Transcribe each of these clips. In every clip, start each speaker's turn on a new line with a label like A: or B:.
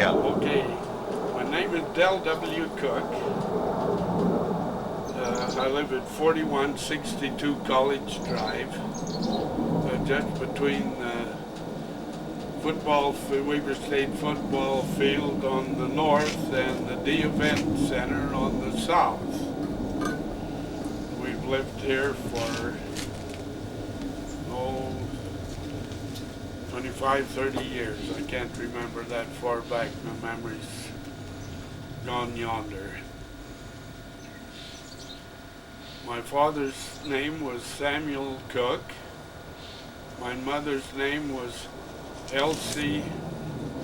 A: Yeah.
B: Okay. My name is Del W. Cook. I live at 4162 College Drive, just between Weaver State football field on the north and the D Event Center on the south. We've lived here for 25, 30 years. I can't remember that far back. My memory's gone yonder. My father's name was Samuel Cook. My mother's name was Elsie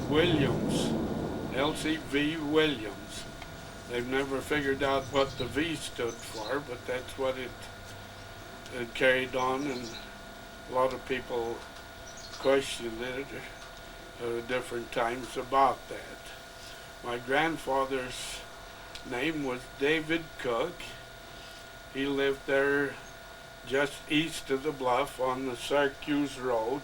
B: Williams, Elsie V. Williams. They've never figured out what the V stood for, but that's what it carried on, and a lot of people questioned it at different times about that. My grandfather's name was David Cook. He lived there just east of the bluff on the Syracuse Road.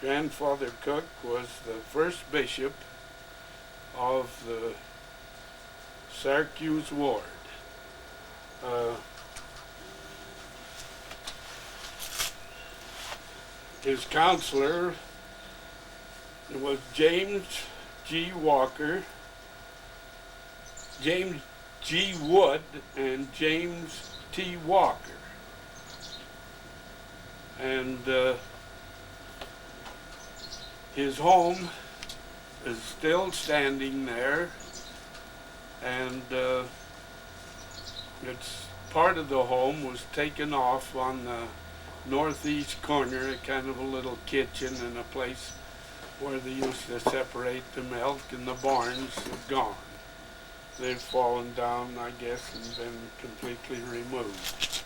B: Grandfather Cook was the first bishop of the Syracuse ward. His counselor was James G. Walker, James G. Wood, and James T. Walker. And his home is still standing there, and it's part of the home was taken off on the northeast corner, kind of a little kitchen and a place where they used to separate the milk, and the barns have gone. They've fallen down, I guess, and been completely removed.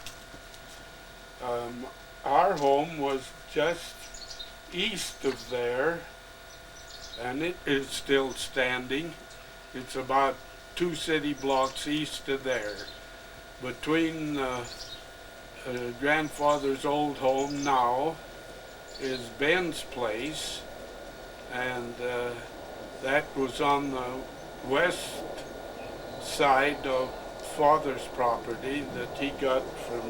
B: Our home was just east of there, and it is still standing. It's about 2 city blocks east of there. Between grandfather's old home now is Ben's place, and that was on the west side of father's property that he got from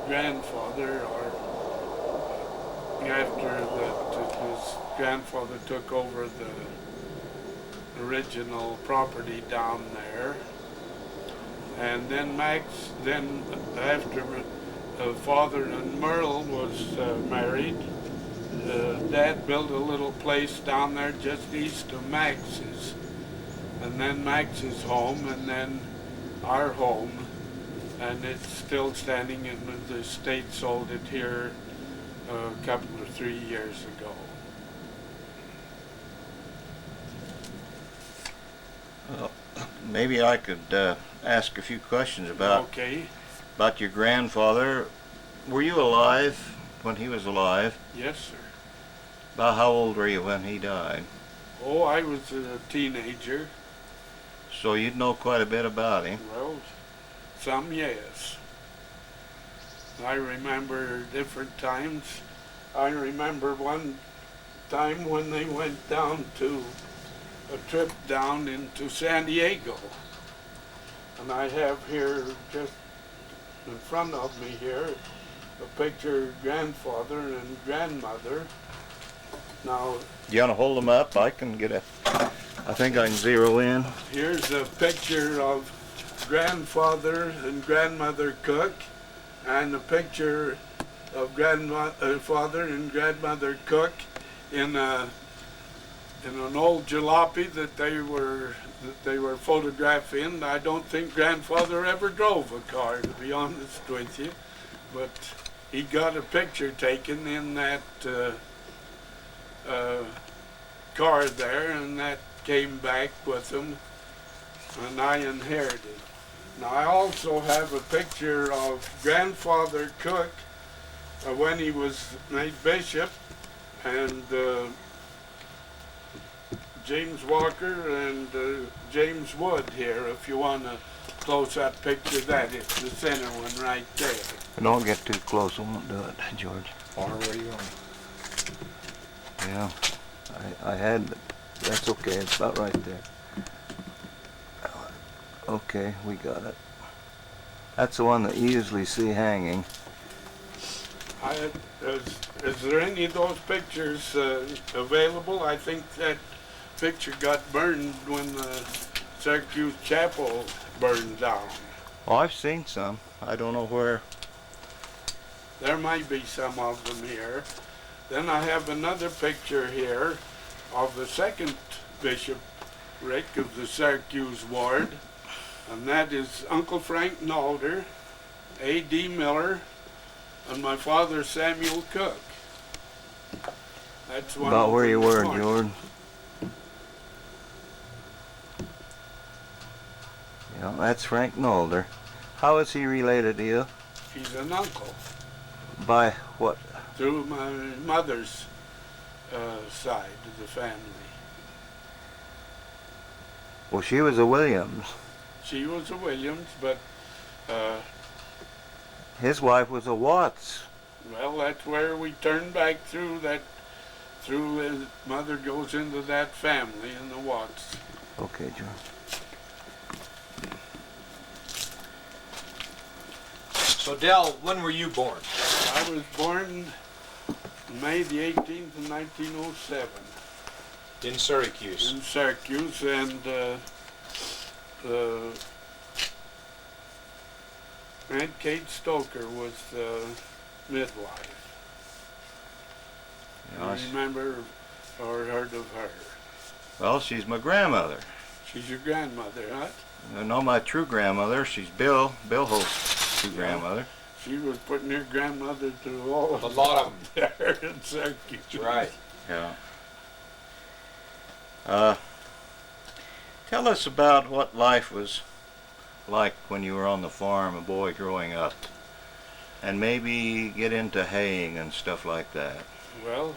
B: grandfather, or after that his grandfather took over the original property down there. And then after father and Merle was married, Dad built a little place down there just east of Max's, and then Max's home, and then our home, and it's still standing, and the state sold it here a couple or 3 years ago.
A: Well, maybe I could ask a few questions about your grandfather. Were you alive when he was alive?
B: Yes, sir.
A: About how old were you when he died?
B: Oh, I was a teenager.
A: So you'd know quite a bit about him.
B: Well, some yes. I remember different times. I remember one time when they went down to a trip down into San Diego. And I have here, just in front of me here, a picture of grandfather and grandmother. Now,
A: you want to hold them up? I can get I think I can zero in.
B: Here's a picture of grandfather and grandmother Cook, and a picture of grandfather and grandmother Cook in an old jalopy that they were photographed in. I don't think grandfather ever drove a car, to be honest with you, but he got a picture taken in that car there, and that came back with him, and I inherited. Now I also have a picture of grandfather Cook when he was made bishop, and James Walker and James Wood here, if you want to close-up picture that. It's the center one right there.
A: Don't get too close, I won't do it, George.
C: Far away you are.
A: Yeah, I had That's okay, it's about right there. Okay, we got it. That's the one that you usually see hanging.
B: Is there any of those pictures available? I think that picture got burned when the Syracuse Chapel burned down.
A: Oh, I've seen some. I don't know where.
B: There might be some of them here. Then I have another picture here of the second bishopric of the Syracuse ward, and that is Uncle Frank Nalder, A.D. Miller, and my father Samuel Cook. That's one
A: about where you were,
B: corner.
A: Jordan. Yeah, that's Frank Nalder. How is he related to you?
B: He's an uncle.
A: By what?
B: Through my mother's side of the family.
A: Well, she was a Williams.
B: She was a Williams, but
A: his wife was a Watts.
B: Well, that's where we turn back through that. Through his mother goes into that family in the Watts.
A: Okay, John.
C: So, Del, when were you born?
B: I was born May the 18th of 1907.
C: In Syracuse.
B: In Syracuse, and Aunt Kate Stoker was the midwife.
A: Yeah,
B: You remember or heard of her?
A: Well, she's my grandmother.
B: She's your grandmother, huh?
A: I know my true grandmother. She's Bill Holt's true grandmother.
B: She was putting her grandmother through all
C: A lot of them.
B: there in Syracuse.
C: Right.
A: Yeah. Tell us about what life was like when you were on the farm, a boy growing up, and maybe get into haying and stuff like that.
B: Well,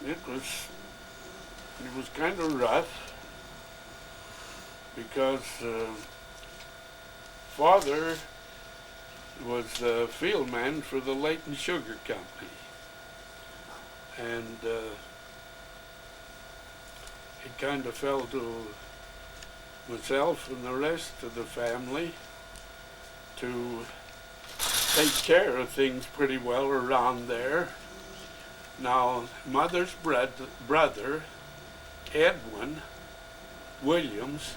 B: it was kind of rough because father was the field man for the Leighton Sugar Company, and it kind of fell to myself and the rest of the family to take care of things pretty well around there. Now, mother's brother, Edwin Williams,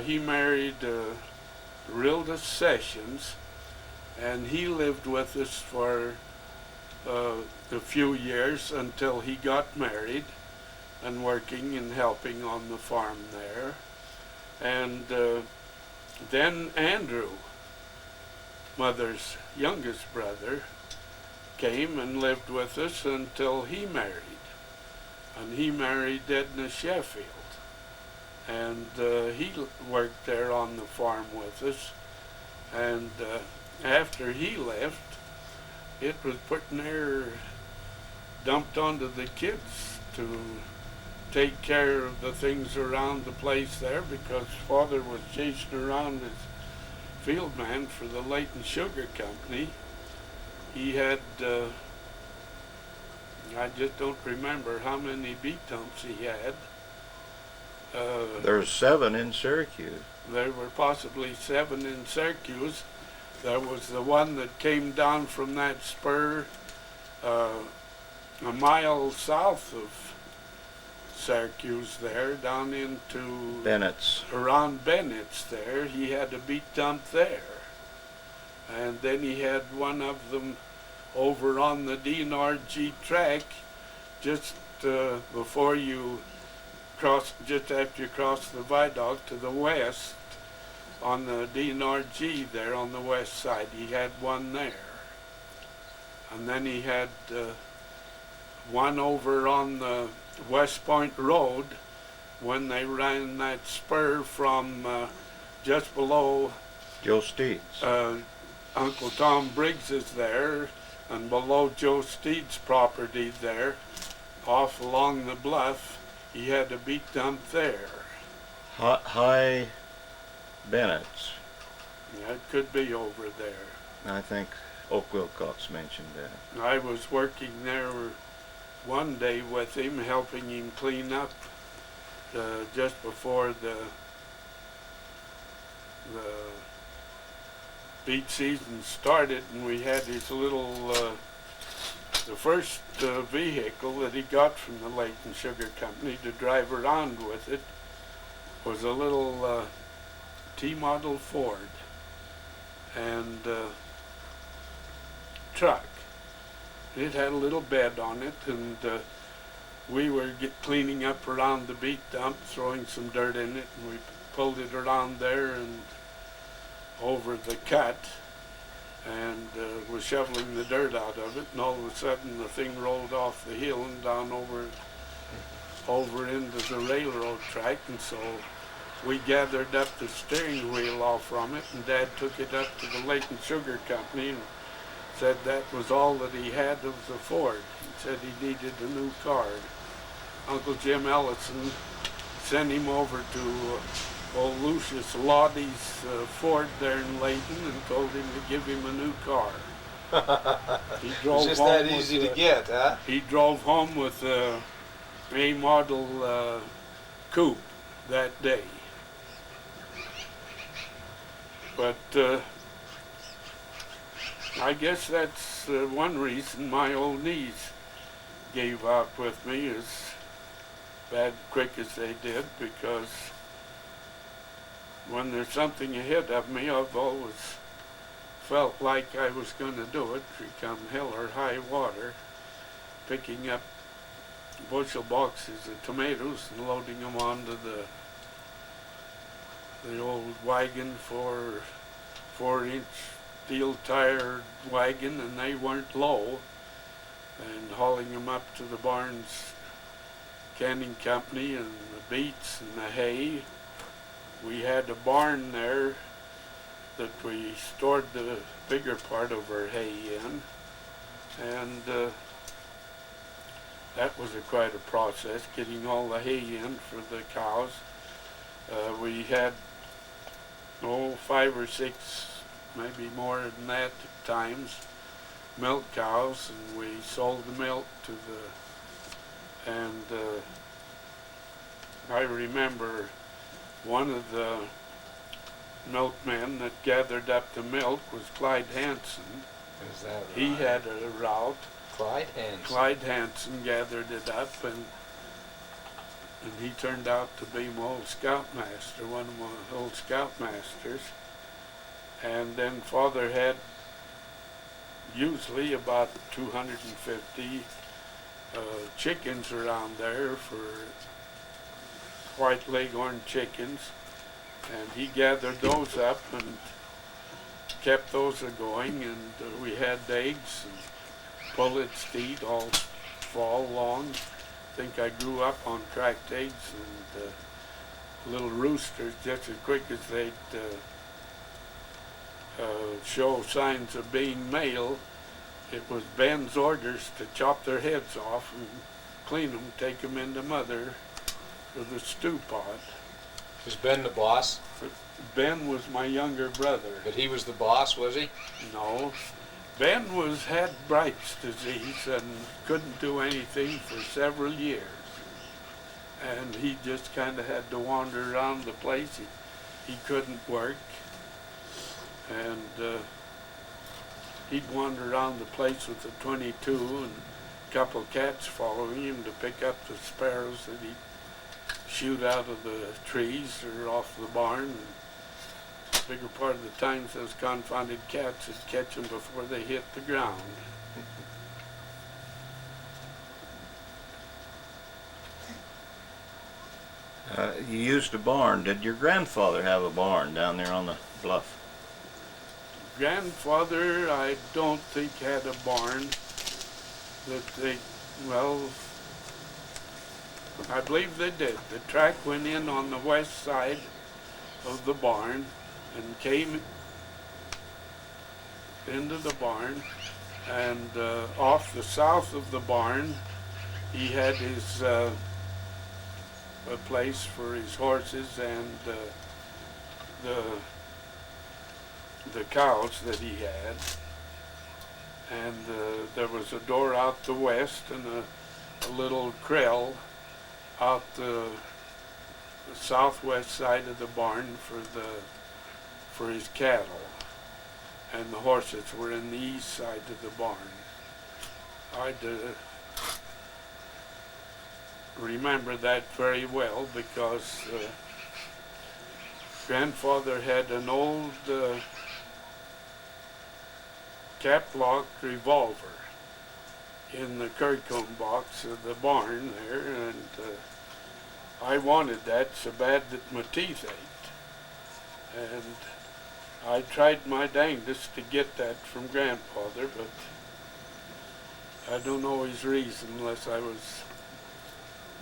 B: he married Rilda Sessions, and he lived with us for a few years until he got married and working and helping on the farm there. And then Andrew, mother's youngest brother, came and lived with us until he married. And he married Edna Sheffield. And he worked there on the farm with us. And after he left, it was dumped onto the kids to take care of the things around the place there, because father was chasing around as field man for the Leighton Sugar Company. He had, I just don't remember how many beat dumps he had.
A: There's 7 in Syracuse.
B: There were possibly 7 in Syracuse. There was the one that came down from that spur a mile south of Syracuse there, down into
A: Bennett's.
B: Around Bennett's there. He had a beat dump there. And then he had one of them over on the DNRG track just before you just after you cross the viaduct to the west on the DNRG there on the west side. He had one there. And then he had one over on the West Point Road when they ran that spur from just below
A: Joe Steed's.
B: Uncle Tom Briggs is there, and below Joe Steed's property there, off along the bluff, he had a beat dump there.
A: High Bennett's.
B: Yeah, it could be over there.
A: I think Oak Wilcox mentioned that.
B: I was working there one day with him, helping him clean up just before the beet season started, and we had his little, the first vehicle that he got from the Layton Sugar Company to drive around with it was a little T-model Ford and truck. It had a little bed on it, and we were cleaning up around the beet dump, throwing some dirt in it, and we pulled it around there and over the cut, and was shoveling the dirt out of it, and all of a sudden the thing rolled off the hill and down over into the railroad track, and so we gathered up the steering wheel off from it, and Dad took it up to the Layton Sugar Company and said that was all that he had of the Ford. He said he needed a new car. Uncle Jim Ellison sent him over to old Lucius Lottie's Ford there in Layton and told him to give him a new car. He drove
C: It's just
B: home
C: that
B: with
C: easy to get, huh?
B: He drove home with a model coupe that day. But I guess that's one reason my old knees gave up with me as bad quick as they did, because when there's something ahead of me, I've always felt like I was going to do it, come hell or high water, picking up bushel boxes of tomatoes and loading them onto the old wagon, 4-inch steel tire wagon, and they weren't low, and hauling them up to the Barnes Canning Company and the beets and the hay. We had a barn there that we stored the bigger part of our hay in, and that was quite a process, getting all the hay in for the cows. We had 5 or 6, maybe more than that at times, milk cows, and we sold the milk to I remember one of the milkmen that gathered up the milk was Clyde Hanson.
C: Is that right?
B: He had a route.
C: Clyde Hanson.
B: Clyde Hanson gathered it up, and he turned out to be my old scoutmaster, one of my old scoutmasters. And then Father had usually about 250 chickens around there for white leghorn chickens, and he gathered those up and kept those going, and we had eggs and pullets to eat all fall long. I think I grew up on cracked eggs and little roosters just as quick as they'd show signs of being male. It was Ben's orders to chop their heads off and clean them, take them into Mother for the stew pot.
C: Was Ben the boss?
B: Ben was my younger brother.
C: But he was the boss, was he?
B: No. Ben had Bright's disease and couldn't do anything for several years. And he just kind of had to wander around the place. He couldn't work. And he'd wander around the place with a 22 and a couple of cats following him to pick up the sparrows that he'd shoot out of the trees or off the barn. And the bigger part of the times those confounded cats would catch them before they hit the ground.
A: You used a barn. Did your grandfather have a barn down there on the bluff?
B: Grandfather, I don't think had a barn. I believe they did. The track went in on the west side of the barn and came into the barn, and off the south of the barn he had his a place for his horses and the cows that he had, and there was a door out the west and a a little krill out the southwest side of the barn for his cattle, and the horses were in the east side of the barn. I remember that very well because grandfather had an old cap-lock revolver in the curd-comb box of the barn there, and I wanted that so bad that my teeth ached. And I tried my dangest to get that from grandfather, but I don't know his reason, unless I was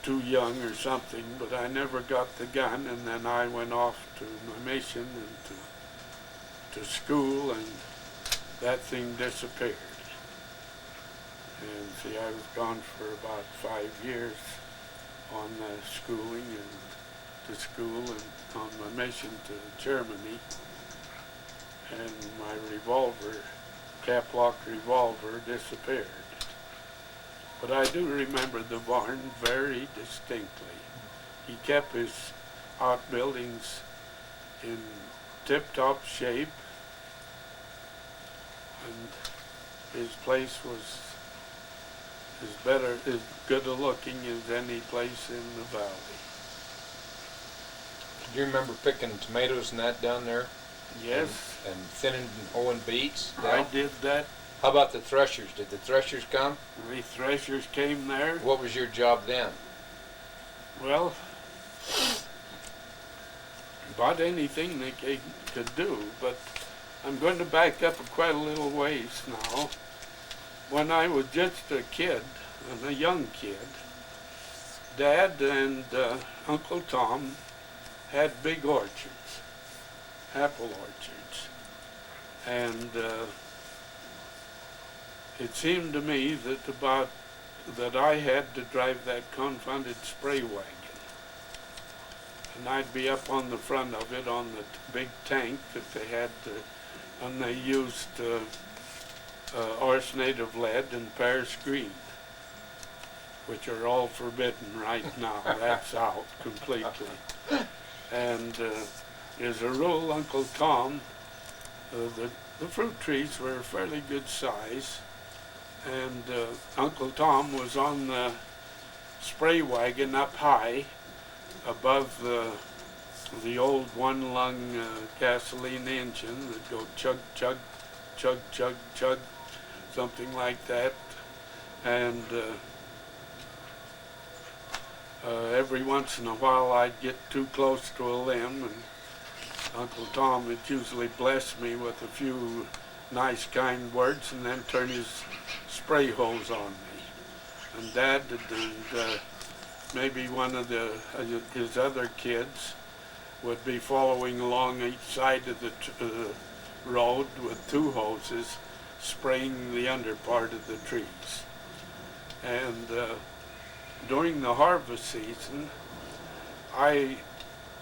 B: too young or something, but I never got the gun, and then I went off to my mission and to school, and that thing disappeared. And see, I was gone for about 5 years on schooling and to school and on my mission to Germany, and my revolver, cap-lock revolver, disappeared. But I do remember the barn very distinctly. He kept his outbuildings in tip-top shape, and his place was as good a looking as any place in the valley.
C: Do you remember picking tomatoes and that down there?
B: Yes.
C: And thinning and hoeing beets?
B: I did that.
C: How about the threshers? Did the threshers come?
B: The threshers came there.
C: What was your job then?
B: Well, about anything they could do, but I'm going to back up quite a little ways now. When I was just a kid, and a young kid, Dad and Uncle Tom had big orchards, apple orchards, and it seemed to me that I had to drive that confounded spray wagon, and I'd be up on the front of it on the big tank that they had, and they used arsenate of lead and Paris green, which are all forbidden right now. That's out completely. And as a rule, Uncle Tom, the fruit trees were a fairly good size, and Uncle Tom was on the spray wagon up high above the old one-lung gasoline engine that go chug, chug, chug, chug, chug, something like that. And every once in a while I'd get too close to a limb, and Uncle Tom would usually bless me with a few nice kind words and then turn his spray hose on me. And Dad and maybe one of his other kids would be following along each side of the road with two hoses, spraying the under part of the trees. And during the harvest season, I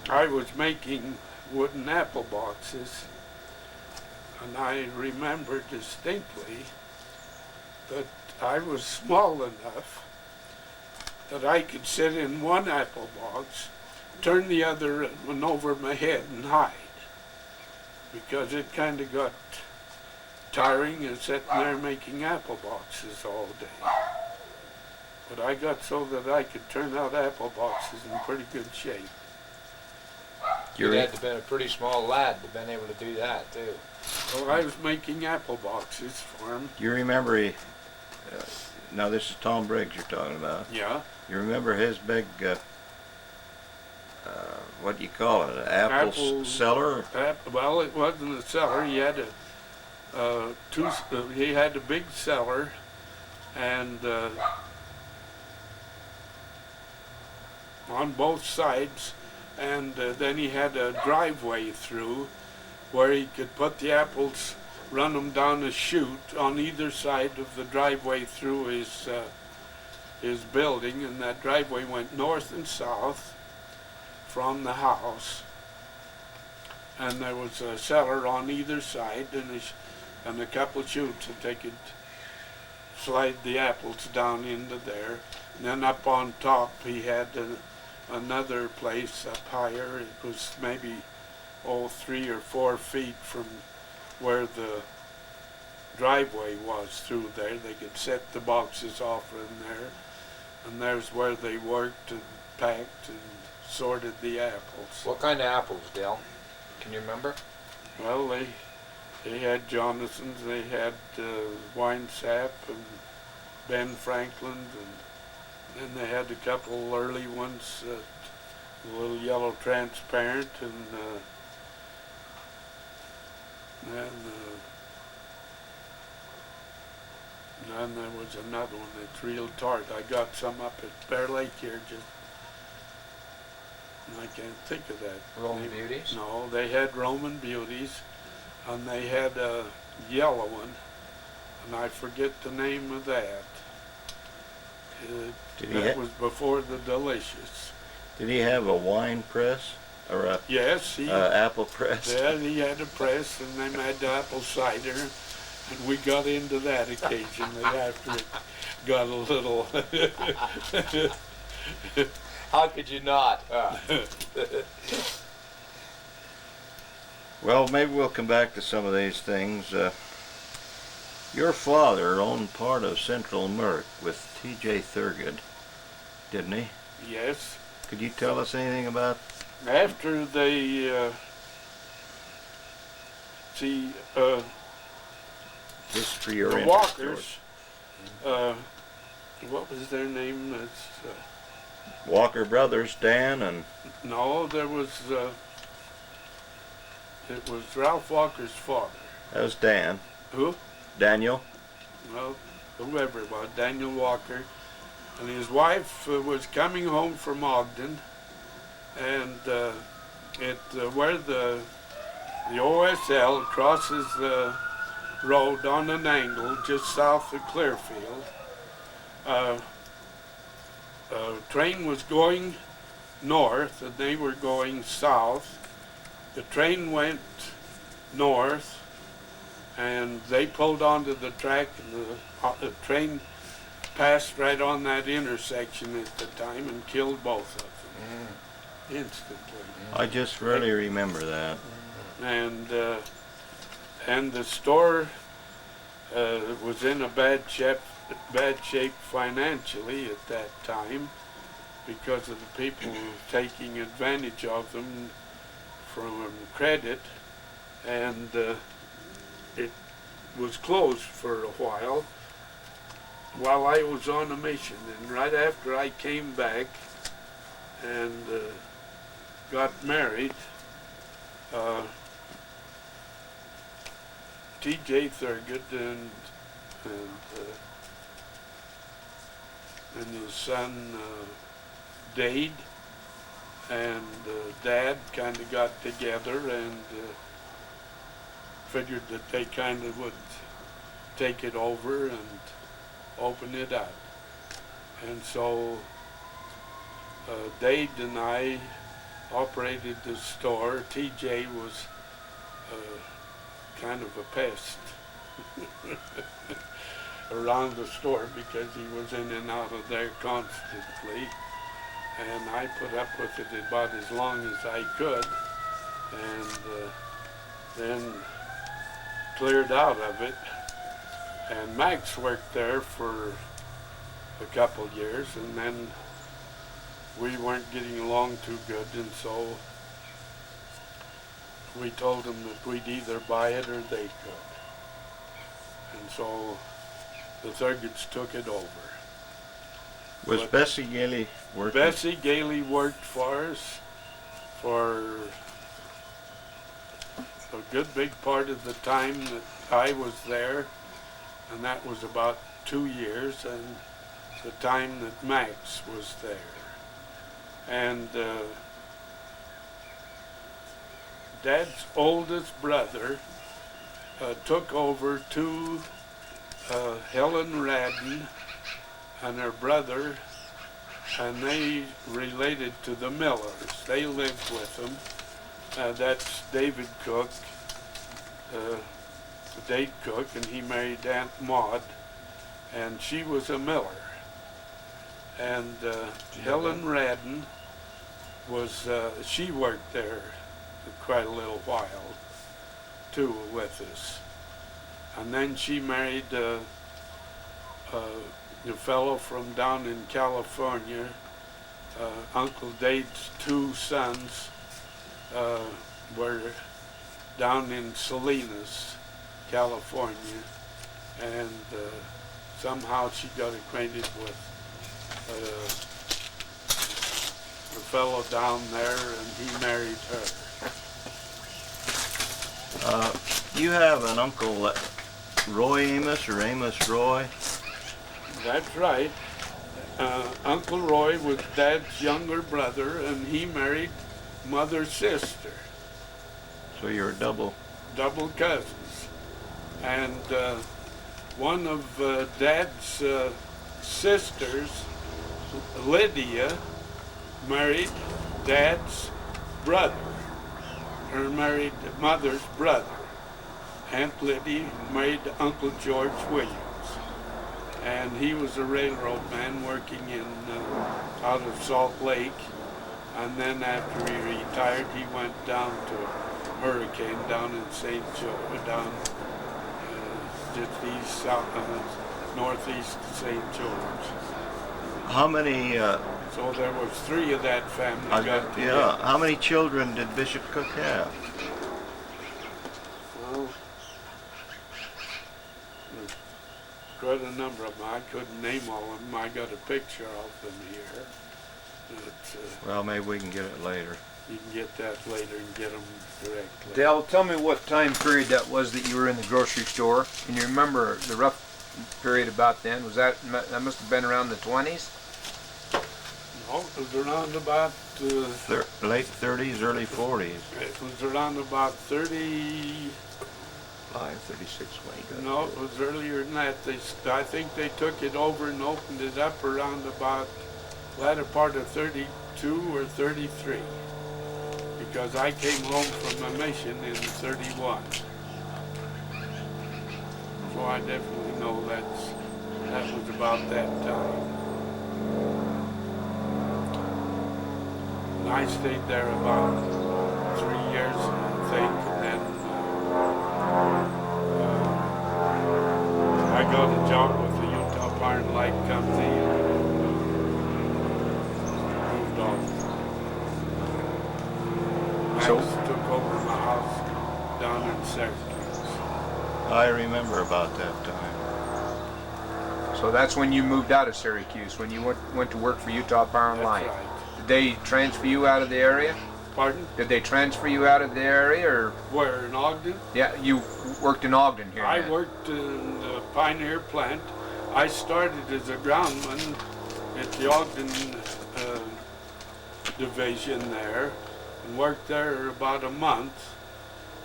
B: was making wooden apple boxes, and I remember distinctly that I was small enough that I could sit in one apple box, turn the other one over my head and hide, because it kind of got tiring of sitting there making apple boxes all day. But I got so that I could turn out apple boxes in pretty good shape.
C: You had to have been a pretty small lad to have been able to do that, too.
B: Well, I was making apple boxes for him.
A: You remember, now this is Tom Briggs you're talking about.
B: Yeah.
A: You remember his big, what do you call it, an apple cellar?
B: Well, it wasn't a cellar. He had he had a big cellar, and on both sides, and then he had a driveway through where he could put the apples, run them down a chute on either side of the driveway through his building, and that driveway went north and south from the house, and there was a cellar on either side, and a couple chutes that they could slide the apples down into there. And then up on top he had another place up higher. It was maybe 3 or 4 feet from where the driveway was through there. They could set the boxes off in there, and there's where they worked and packed and sorted the apples.
C: What kind of apples, Dale? Can you remember?
B: Well, they had Jonathan's, they had Wine Sap and Ben Franklin, and then they had a couple early ones, a little yellow transparent, and then there was another one that's real tart. I got some up at Bear Lake here, I can't think of that.
C: Roman Beauties?
B: No, they had Roman Beauties, and they had a yellow one, and I forget the name of that. That was before the Delicious.
A: Did he have a wine press or a apple press?
B: Yeah, he had a press, and they made the apple cider, and we got into that occasionally after it got a little.
C: How could you not?
A: Well, maybe we'll come back to some of these things. Your father owned part of Central Merck with T.J. Thurgood, didn't he?
B: Yes.
A: Could you tell us anything about?
B: After they
A: just for your
B: the
A: interest,
B: Walkers, what was their name?
A: Walker Brothers, Dan and...
B: No, there was, it was Ralph Walker's father.
A: That was Dan.
B: Who?
A: Daniel.
B: Well, whoever it was, Daniel Walker. And his wife was coming home from Ogden, and where the OSL crosses the road on an angle just south of Clearfield, a train was going north and they were going south. The train went north and they pulled onto the track, and the train passed right on that intersection at the time and killed both of them instantly.
A: I just really remember that.
B: And the store was in a bad shape financially at that time because of the people taking advantage of them from credit, and it was closed for a while I was on a mission. And right after I came back and got married, T.J. Thurgood and his son Dade and Dad kind of got together and figured that they kind of would take it over and open it up. And so Dade and I operated the store. T.J. was kind of a pest around the store because he was in and out of there constantly, and I put up with it about as long as I could, and then cleared out of it. And Max worked there for a couple years, and then we weren't getting along too good, and so we told them that we'd either buy it or they could. And so the Thurgoods took it over.
A: Was Bessie Gailey working?
B: Bessie Gailey worked for us for a good big part of the time that I was there, and that was about 2 years, and the time that Max was there. And Dad's oldest brother took over to Helen Radden and her brother, and they related to the Millers. They lived with them. That's David Cook, Dade Cook, and he married Aunt Maud. and she was a miller. And Helen Radden was, she worked there quite a little while too with us. And then she married a fellow from down in California. Uncle Dade's two sons were down in Salinas, California, and somehow she got acquainted with a fellow down there, and he married her.
A: You have an uncle, Roy Amos, or Amos Roy?
B: That's right. Uncle Roy was Dad's younger brother, and he married Mother's sister.
A: So you're a double
B: Cousins. And one of Dad's sisters, Lydia, married Dad's brother, or married Mother's brother. Aunt Lydia married Uncle George Williams. And he was a railroad man working in out of Salt Lake. And then after he retired, he went down to Hurricane down in St. George, down just east, south, northeast of St. George.
A: How many?
B: So there was three of that family.
A: Yeah. How many children did Bishop Cook have?
B: Well, quite a number of them. I couldn't name all of them. I got a picture of them here. But,
A: well, maybe we can get it later.
B: You can get that later and get them directly.
D: Dale, tell me what time period that was that you were in the grocery store. Can you remember the rough period about then? Was that must have been around the 20s?
B: No, it was around about
A: late 30s, early 40s.
B: It was around about 30.
A: 36 when he got
B: No, it was earlier than that. I think they took it over and opened it up around about latter part of 32 or 33. Because I came home from a mission in 31. So I definitely know that was about that time. And I stayed there about 3 years, I think, and then I got a job with the Utah Power and Light Company and moved off.
D: So
B: Took over my house down in Syracuse.
A: I remember about that time.
D: So that's when you moved out of Syracuse, when you went to work for Utah Power and Light.
B: That's right.
D: Did they transfer you out of the area?
B: Pardon?
D: Did they transfer you out of the area, or?
B: Where, in Ogden?
D: Yeah, you worked in Ogden here.
B: I worked in the Pioneer plant. I started as a groundman at the Ogden division there, and worked there about a month.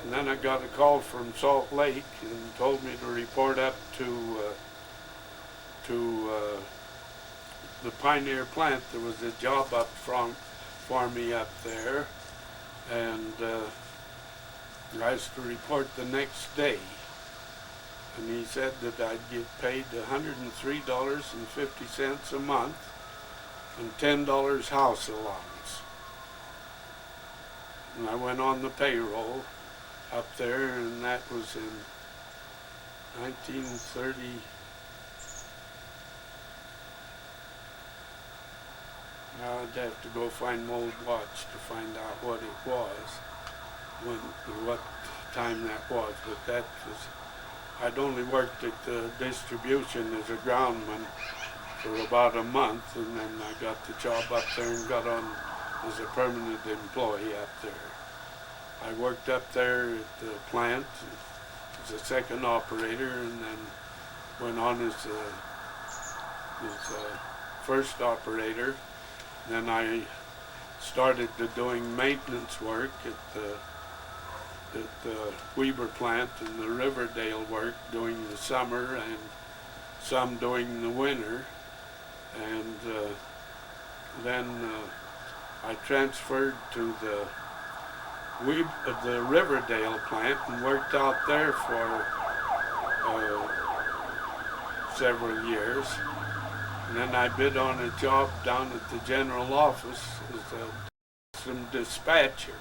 B: And then I got a call from Salt Lake and told me to report up to the Pioneer plant. There was a job up front for me up there, and I was to report the next day. And he said that I'd get paid $103.50 a month and $10 house allowance. And I went on the payroll up there, and that was in 1930. I'd have to go find my old watch to find out what it was, what time that was. But that was, I'd only worked at the distribution as a groundman for about a month, and then I got the job up there and got on as a permanent employee up there. I worked up there at the plant as a second operator, and then went on as a first operator. Then I started doing maintenance work at the Weber plant and the Riverdale work during the summer and some during the winter. And then I transferred to the Riverdale plant and worked out there for several years. And then I bid on a job down at the general office as some dispatcher.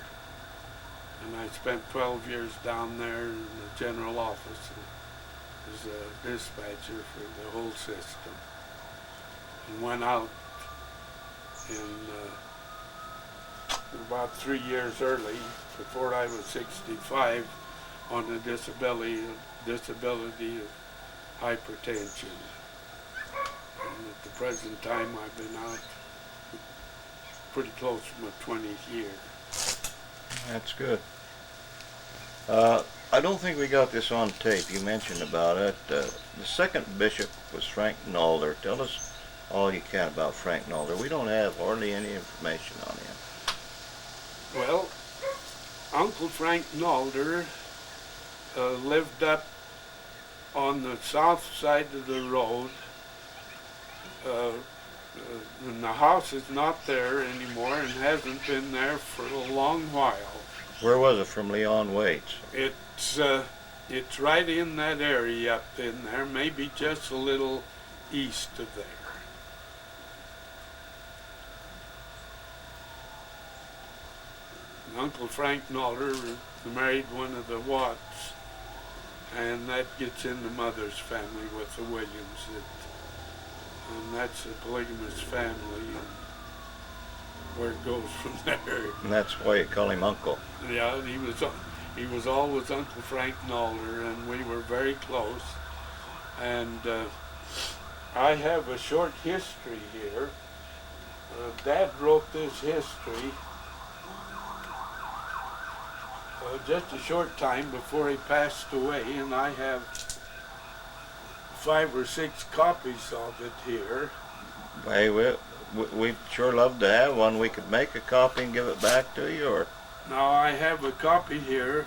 B: And I spent 12 years down there in the general office as a dispatcher for the whole system. And went out in about 3 years early, before I was 65, on the disability of hypertension. And at the present time, I've been out pretty close to my 20th year.
A: That's good. I don't think we got this on tape. You mentioned about it. The second bishop was Frank Nalder. Tell us all you can about Frank Nalder. We don't have hardly any information on him.
B: Well, Uncle Frank Nalder lived up on the south side of the road. And the house is not there anymore and hasn't been there for a long while.
A: Where was it from Leon Waits?
B: It's right in that area up in there, maybe just a little east of there. And Uncle Frank Nalder married one of the Watts, and that gets into Mother's family with the Williams. And that's a polygamous family, and where it goes from there.
A: And that's why you call him Uncle.
B: Yeah, he was always Uncle Frank Nalder, and we were very close. And I have a short history here. Dad wrote this history just a short time before he passed away, and I have 5 or 6 copies of it here.
A: Hey, we'd sure love to have one. We could make a copy and give it back to you, or...
B: Now I have a copy here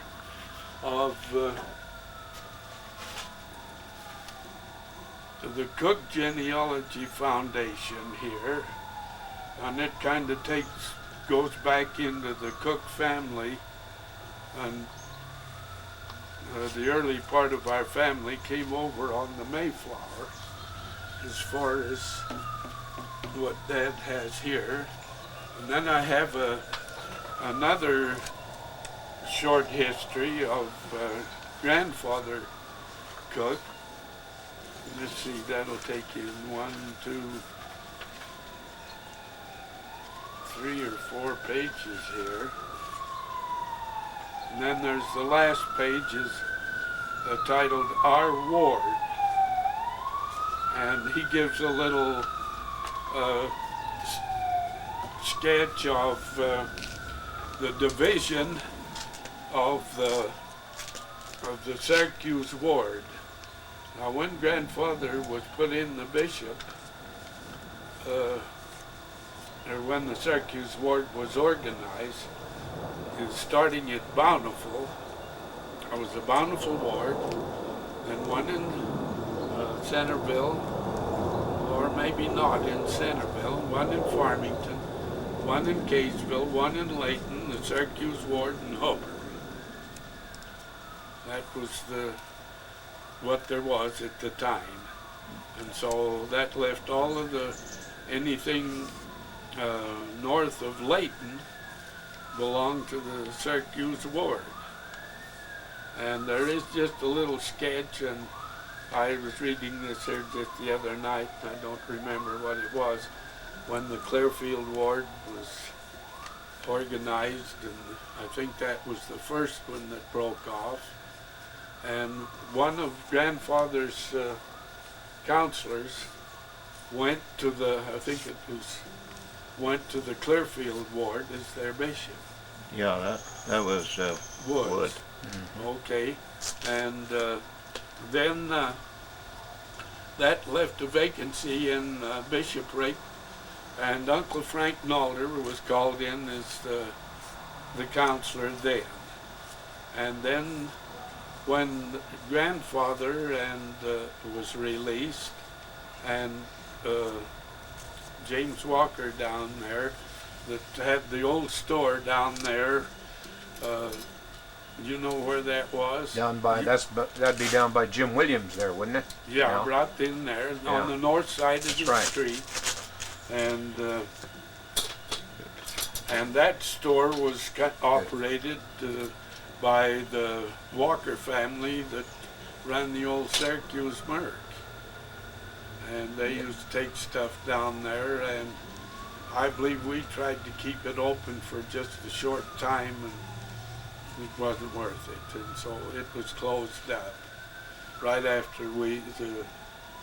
B: of the Cook Genealogy Foundation here, and it kind of goes back into the Cook family, and the early part of our family came over on the Mayflower, as far as what Dad has here. And then I have another short history of Grandfather Cook. Let's see, that'll take you in 1, 2, 3 or 4 pages here. And then there's the last page is titled Our Ward. And he gives a little sketch of the division of the Syracuse Ward. Now, when Grandfather was put in the bishop, or when the Syracuse Ward was organized, is starting at Bountiful. I was the Bountiful Ward, then one in Centerville, or maybe not in Centerville, one in Farmington, one in Kaysville, one in Layton, the Syracuse Ward, and Hubbard. That was what there was at the time. And so that left all of anything north of Layton belonged to the Syracuse Ward. And there is just a little sketch, and I was reading this here just the other night, and I don't remember what it was, when the Clearfield Ward was organized, and I think that was the first one that broke off. And one of Grandfather's counselors went to the Clearfield Ward as their bishop.
A: Yeah, that was Wood.
B: Mm-hmm. Okay, and then that left a vacancy in bishopric, and Uncle Frank Nalder was called in as the counselor then. And then when Grandfather was released, and James Walker down there, that had the old store down there, You know where that was?
D: Down by, that'd be down by Jim Williams there, wouldn't it?
B: Yeah,
D: No.
B: right in there
D: Yeah.
B: on the north side of
D: That's
B: the
D: right.
B: street. And that store was operated by the Walker family that ran the old Syracuse Merc. And they used to take stuff down there, and I believe we tried to keep it open for just a short time, and it wasn't worth it, and so it was closed up right after the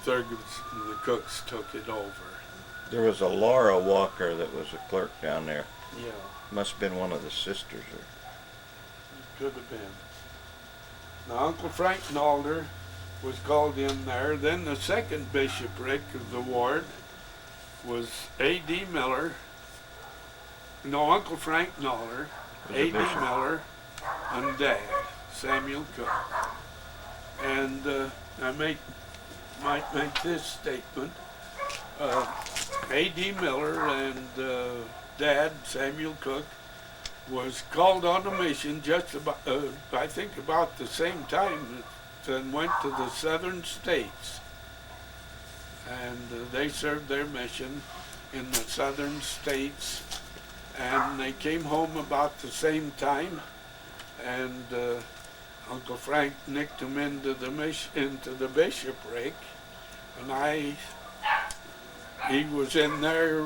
B: Thurgods and the Cooks took it over.
A: There was a Laura Walker that was a clerk down there.
B: Yeah,
A: Must have been one of the sisters. Or
B: it could have been. Now, Uncle Frank Nalder was called in there. Then the second bishopric of the ward was A.D. Miller. No, Uncle Frank Nalder,
A: Was a
B: A.D.
A: bishop.
B: Miller, and Dad, Samuel Cook. And I might make this statement. A.D. Miller and Dad, Samuel Cook, was called on a mission just about, I think about the same time, and went to the southern states. And they served their mission in the southern states, and they came home about the same time, and Uncle Frank nicked him into the bishopric, and he was in there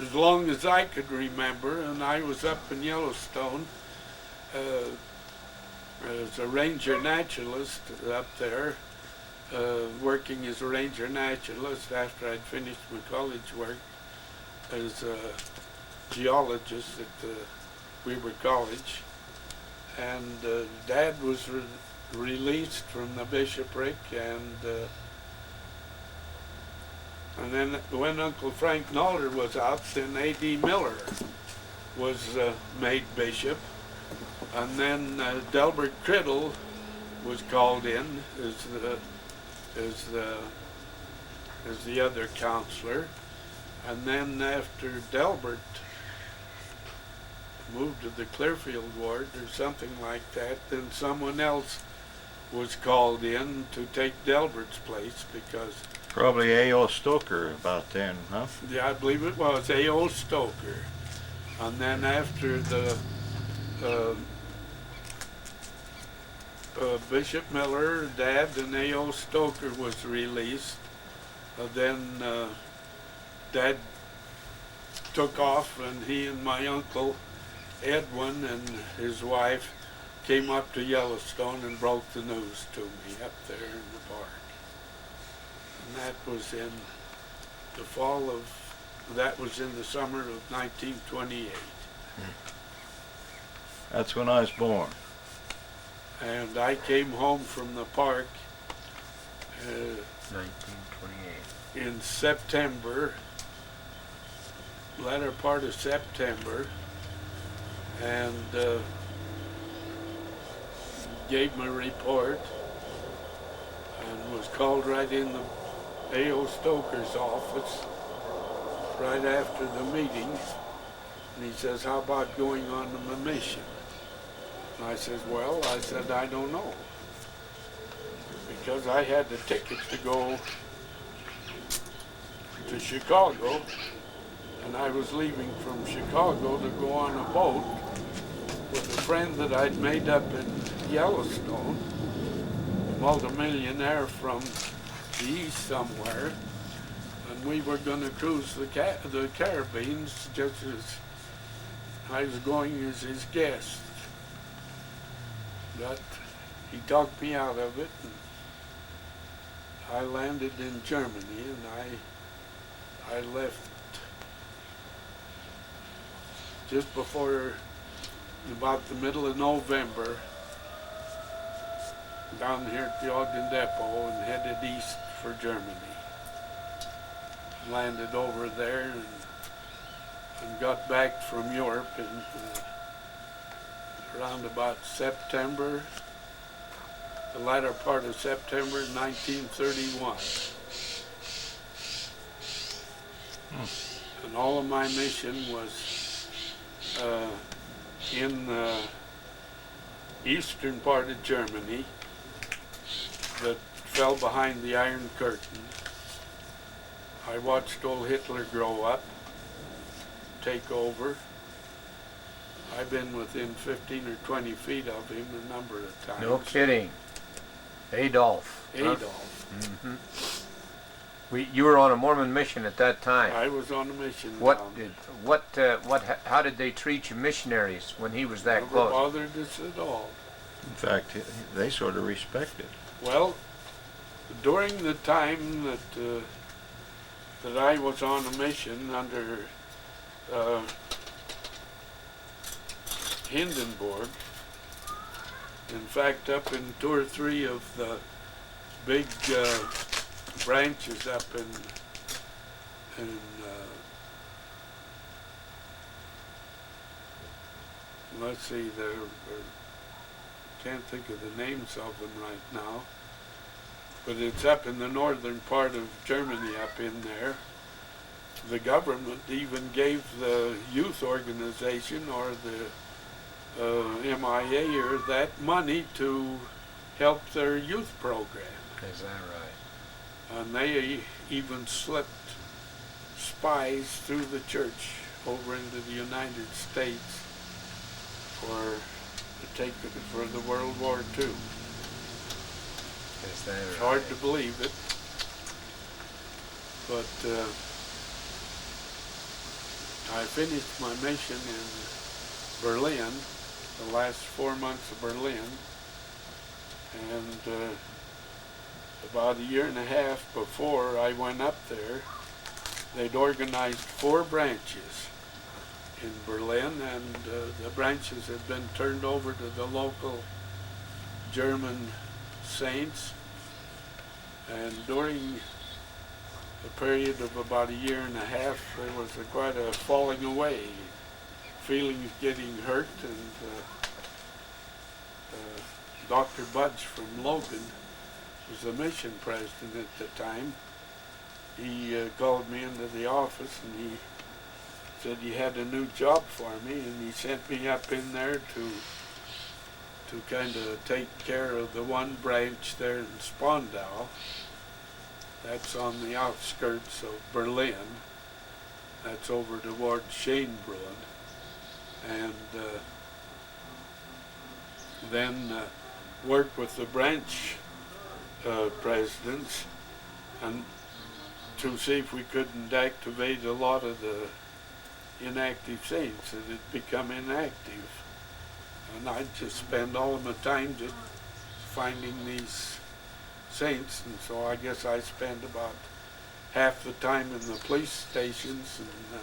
B: as long as I could remember, and I was up in Yellowstone as a ranger naturalist up there, working as a ranger naturalist after I'd finished my college work as a geologist at the Weber College. And Dad was released from the bishopric, and then when Uncle Frank Nalder was out, then A.D. Miller was made bishop, and then Delbert Criddle was called in as the other counselor, and then after Delbert moved to the Clearfield ward or something like that, then someone else was called in to take Delbert's place, because
A: probably A.O. Stoker about then, huh?
B: yeah, I believe it was A.O. Stoker. And then after the Bishop Miller, Dad, and A.O. Stoker was released, then Dad took off, and he and my uncle Edwin and his wife came up to Yellowstone and broke the news to me up there in the park. And that was in the summer of 1928.
A: That's when I was born.
B: And I came home from the park
D: 1928.
B: in September, latter part of September, and gave my report, and was called right in the A.O. Stoker's office right after the meeting, and he says, "How about going on a mission?" And I says, "Well," I said, "I don't know," because I had the tickets to go to Chicago, and I was leaving from Chicago to go on a boat with a friend that I'd made up in Yellowstone, a multimillionaire from the east somewhere, and we were going to cruise the Caribbean just as I was going as his guest. But he talked me out of it, and I landed in Germany, and I left just before about the middle of November down here at the Ogden Depot and headed east for Germany. Landed over there and got back from Europe in around about September, the latter part of September 1931. And all of my mission was in eastern part of Germany that fell behind the Iron Curtain. I watched old Hitler grow up, take over. I've been within 15 or 20 feet of him a number of times.
D: No kidding. Adolf.
B: Adolf.
D: Huh? You were on a Mormon mission at that time.
B: I was on a mission.
D: How did they treat you missionaries when he was that
B: Never
D: close?
B: bothered us at all.
A: In fact, they sort of respected.
B: Well, during the time that I was on a mission under Hindenburg, in fact, up in 2 or 3 of the big branches up in let's see, can't think of the names of them right now, but it's up in the northern part of Germany up in there. The government even gave the youth organization or the MIA or that money to help their youth program.
D: Is that right?
B: And they even slipped spies through the church over into the United States for the World War II.
D: Is that right?
B: It's hard to believe it, but I finished my mission in Berlin, the last 4 months of Berlin, and about 1.5 years before I went up there, they'd organized 4 branches in Berlin, and the branches had been turned over to the local German saints, and during a period of about 1.5 years, there was quite a falling away, feelings getting hurt, and Dr. Budge from Logan was the mission president at the time. He called me into the office and he said he had a new job for me, and he sent me up in there to kind of take care of the one branch there in Spandau. That's on the outskirts of Berlin. That's over towards Schönbrunn. And then work with the branch presidents and to see if we couldn't activate a lot of the inactive saints that had become inactive. And I'd just spend all of my time just finding these saints, and so I guess I spent about half the time in the police stations and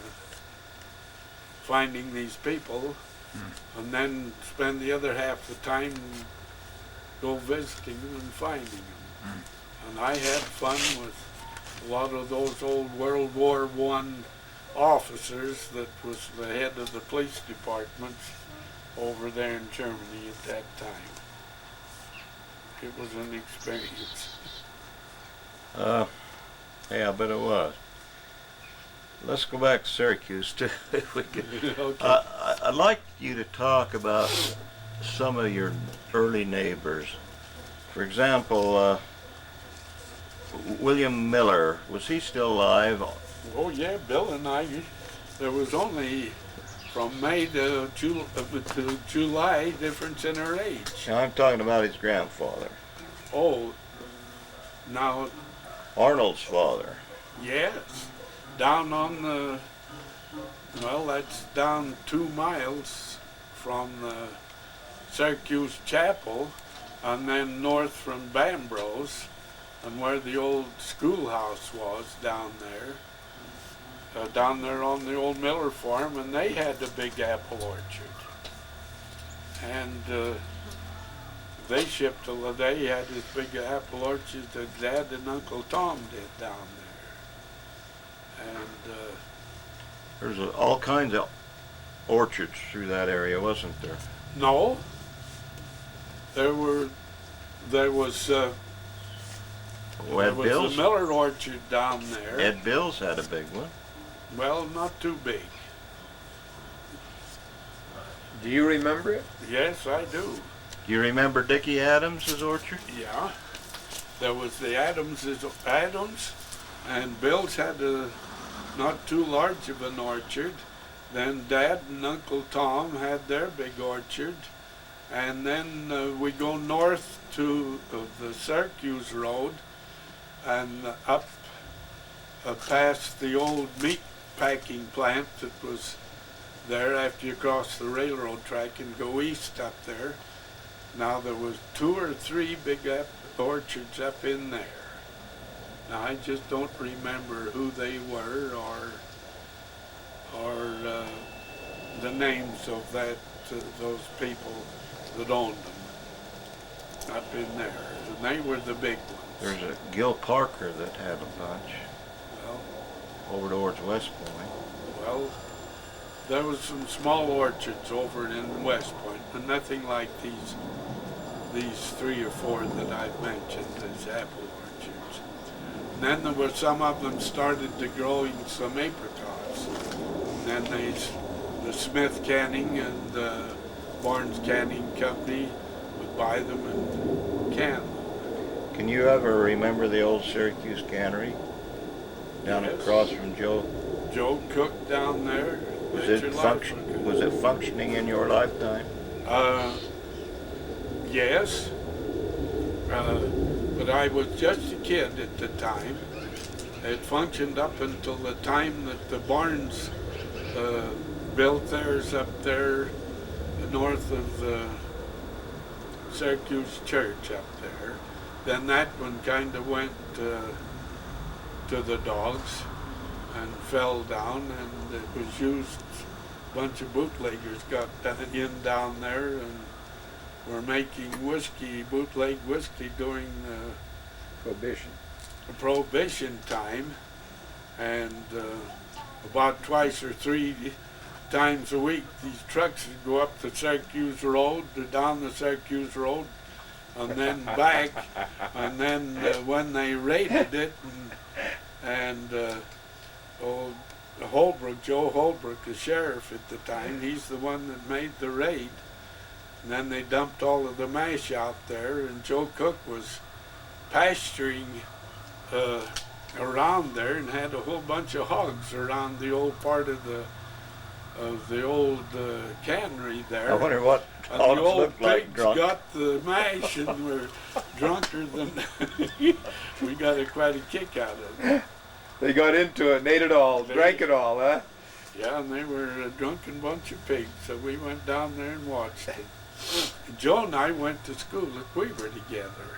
B: finding these people, and then spend the other half the time go visiting them and finding them. And I had fun with a lot of those old World War I officers that was the head of the police departments over there in Germany at that time. It was an experience.
A: Yeah, I bet it was. Let's go back to Syracuse too, if we could.
B: Okay.
A: I'd like you to talk about some of your early neighbors. For example, William Miller, was he still alive?
B: Oh yeah, Bill and I, there was only from May to July difference in her age.
A: Now, I'm talking about his grandfather,
B: Oh, now,
A: Arnold's father.
B: yes, down on the, well, that's down 2 miles from the Syracuse Chapel, and then north from Bambrose, and where the old schoolhouse was down there on the old Miller farm, and they had the big apple orchard. And they had this big apple orchard that Dad and Uncle Tom did down there. And
A: There's all kinds of orchards through that area, wasn't there?
B: no, there was
A: Ed Bills?
B: the Miller orchard down there.
A: Ed Bills had a big one.
B: Well, not too big.
D: Do you remember it?
B: Yes, I do.
A: Do you remember Dickie Adams's orchard?
B: Yeah. There was the Adams, and Bill's had a not too large of an orchard. Then Dad and Uncle Tom had their big orchard. And then we go north to the Syracuse Road and up past the old meat packing plant that was there after you cross the railroad track and go east up there. Now there was 2 or 3 big orchards up in there. Now I just don't remember who they were or the names of those people that owned them up in there, and they were the big ones.
A: There's a Gil Parker that had a bunch
B: Well,
A: over towards West Point.
B: well, there was some small orchards over in West Point, but nothing like these 3 or 4 that I've mentioned, these apple orchards. And then there were some of them started to growing some apricots. And then the Smith Canning and Barnes Canning Company would buy them and can them.
A: Can you ever remember the old Syracuse cannery down
B: Yes.
A: across from Joe?
B: Joe cooked down there.
A: Was it functioning in your lifetime?
B: Yes. But I was just a kid at the time. It functioned up until the time that the Barnes built theirs up there north of the Syracuse Church up there. Then that one kind of went to the dogs and fell down, and it was used. A bunch of bootleggers got in down there and were making whiskey, bootleg whiskey during Prohibition time, and about 2 or 3 times a week these trucks would go up the Syracuse Road, down the Syracuse Road, and then back, and then when they raided it, and Holbrook, Joe Holbrook, the sheriff at the time, he's the one that made the raid. And then they dumped all of the mash out there, and Joe Cook was pasturing around there and had a whole bunch of hogs around the old part of the old cannery there.
A: I wonder what
B: And
A: dogs
B: the old
A: looked like
B: pigs
A: drunk.
B: got the mash and were drunker than we got quite a kick out of it.
D: They got into it and ate it all, drank it all, huh?
B: Yeah, and they were a drunken bunch of pigs, so we went down there and watched it. Joe and I went to school at Weaver together.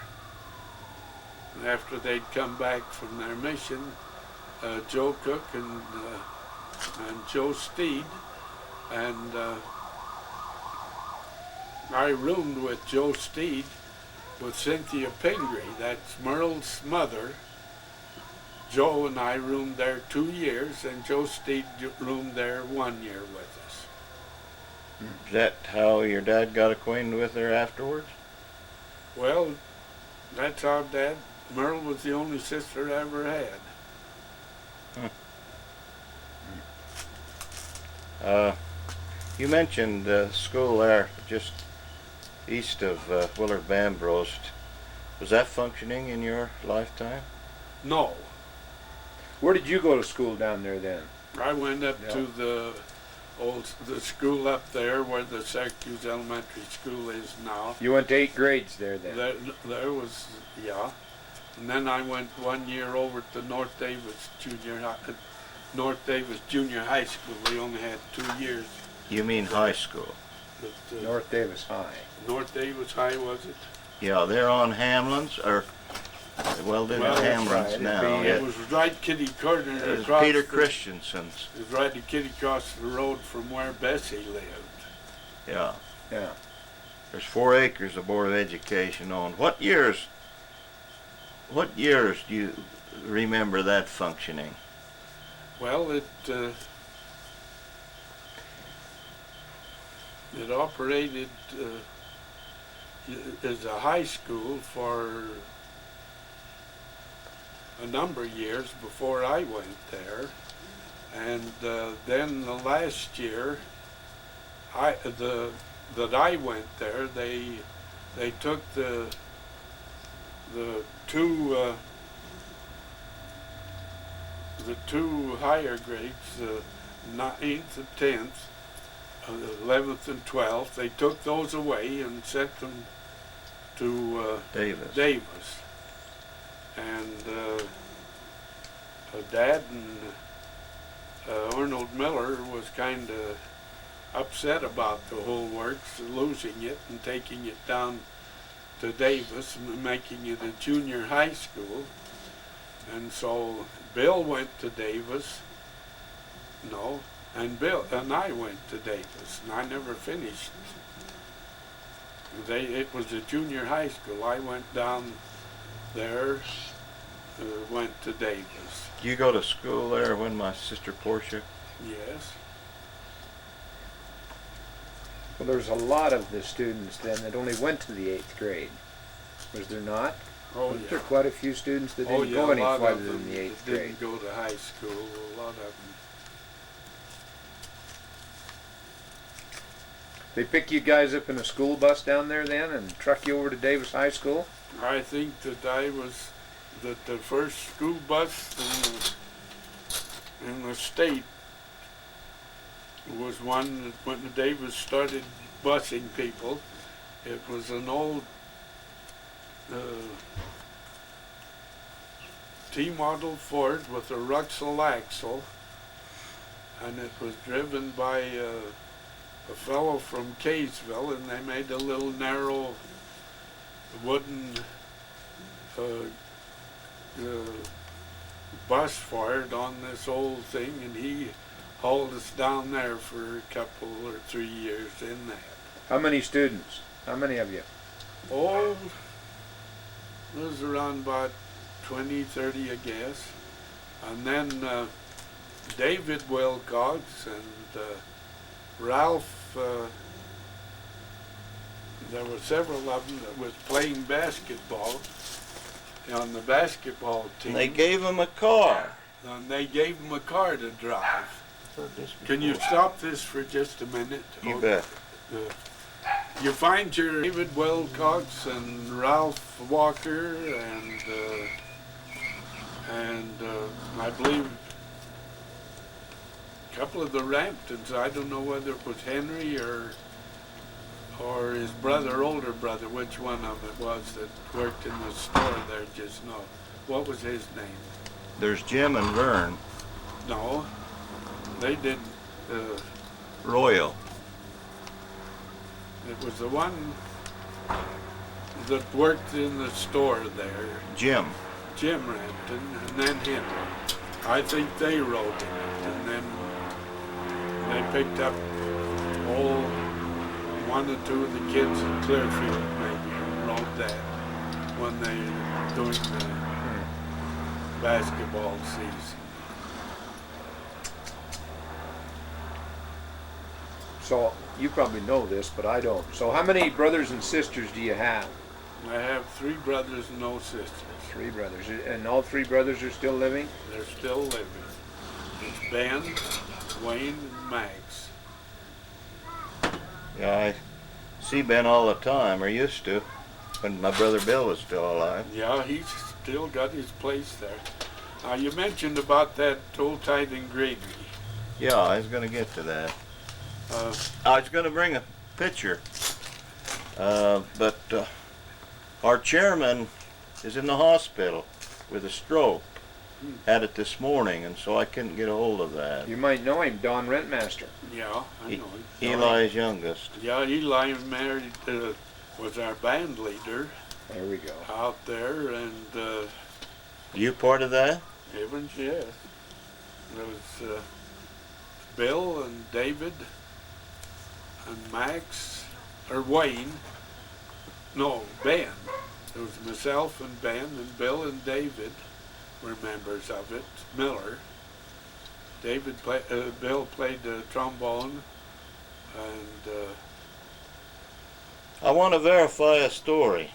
B: After they'd come back from their mission, Joe Cook and Joe Steed, and I roomed with Joe Steed with Cynthia Pingree, that's Merle's mother. Joe and I roomed there 2 years, and Joe Steed roomed there 1 year with us.
A: Is that how your dad got acquainted with her afterwards?
B: Well, that's how Merle was the only sister I ever had.
A: You mentioned school there just east of Willard Bambrost. Was that functioning in your lifetime?
B: No,
D: Where did you go to school down there then?
B: I went up to the school up there where the Syracuse Elementary School is now.
D: You went to 8 grades there then?
B: There was, yeah. And then I went 1 year over to North Davis Junior High School. We only had 2 years.
A: You mean high school?
D: North Davis High.
B: North Davis High, was it?
A: Yeah, they're on Hamlin's, or, well, they're
B: Well,
A: in
B: that's
A: Hamlin's
D: right.
A: now.
B: It was right kitty corner
A: It was
B: across
A: Peter
B: the-
A: Christensen's.
B: It was right at kitty across the road from where Bessie lived.
A: Yeah.
D: Yeah.
A: There's 4 acres the Board of Education owned. What years do you remember that functioning?
B: Well, it operated as a high school for a number of years before I went there, and then the last year that I went there, they they took the two higher grades, the 9th and 10th, 11th and 12th. They took those away and sent them to Davis. And Dad and Arnold Miller was kind of upset about the whole works, losing it and taking it down to Davis and making it a junior high school. And so Bill went to Davis, and Bill and I went to Davis, and I never finished. It was a junior high school. I went down there, went to Davis.
A: You go to school there when my sister Portia?
B: Yes.
D: Well, there's a lot of the students then that only went to the 8th grade. Was there not?
B: Oh,
D: Wasn't
B: yeah.
D: there quite a few students that didn't go any farther than the 8th grade?
B: Didn't go to high school, a lot of them.
D: They pick you guys up in a school bus down there then and truck you over to Davis High School?
B: I think that the first school bus in the state was one that when Davis started busing people. It was an old T-model Ford with a Ruxel axle, and it was driven by a fellow from Kaysville, and they made a little narrow wooden bus for it on this old thing, and he hauled us down there for a couple or 3 years in that.
D: How many students? How many of you?
B: Oh, it was around about 20, 30, I guess. And then David Wilcox and Ralph, there were several of them that was playing basketball on the basketball team.
A: And they gave him a car.
B: And they gave him a car to drive. Can you stop this for just a minute?
A: You bet.
B: You find your David Wilcox and Ralph Walker and I believe a couple of the Ramptons. I don't know whether it was Henry or his brother, older brother, which one of it was that worked in the store there just now. What was his name?
A: There's Jim and Vern.
B: No, they didn't.
A: Royal.
B: It was the one that worked in the store there,
A: Jim.
B: Jim Rampton, and then Henry. I think they wrote in it, and then they picked up one or two of the kids in Clearfield maybe and wrote that when they were doing the basketball season.
D: So you probably know this, but I don't. So how many brothers and sisters do you have?
B: I have 3 brothers and no sisters.
D: 3 brothers. And all 3 brothers are still living?
B: They're still living. It's Ben, Wayne, and Max.
A: Yeah, I see Ben all the time, or used to, when my brother Bill was still alive.
B: Yeah, he's still got his place there. You mentioned about that old tithing gravy.
A: Yeah, I was going to get to that. I was going to bring a picture, but our chairman is in the hospital with a stroke. Had it this morning, and so I couldn't get a hold of that.
D: You might know him, Don Rentmaster.
B: Yeah, I know him.
A: Eli's youngest.
B: Yeah, Eli married, was our band leader.
D: There we go.
B: Out there, and
A: You part of that?
B: Evans, yes. There was Bill and David and Max, or Wayne. No, Ben. There was myself and Ben and Bill and David were members of it. Miller. Bill played the trombone, and
A: I want to verify a story.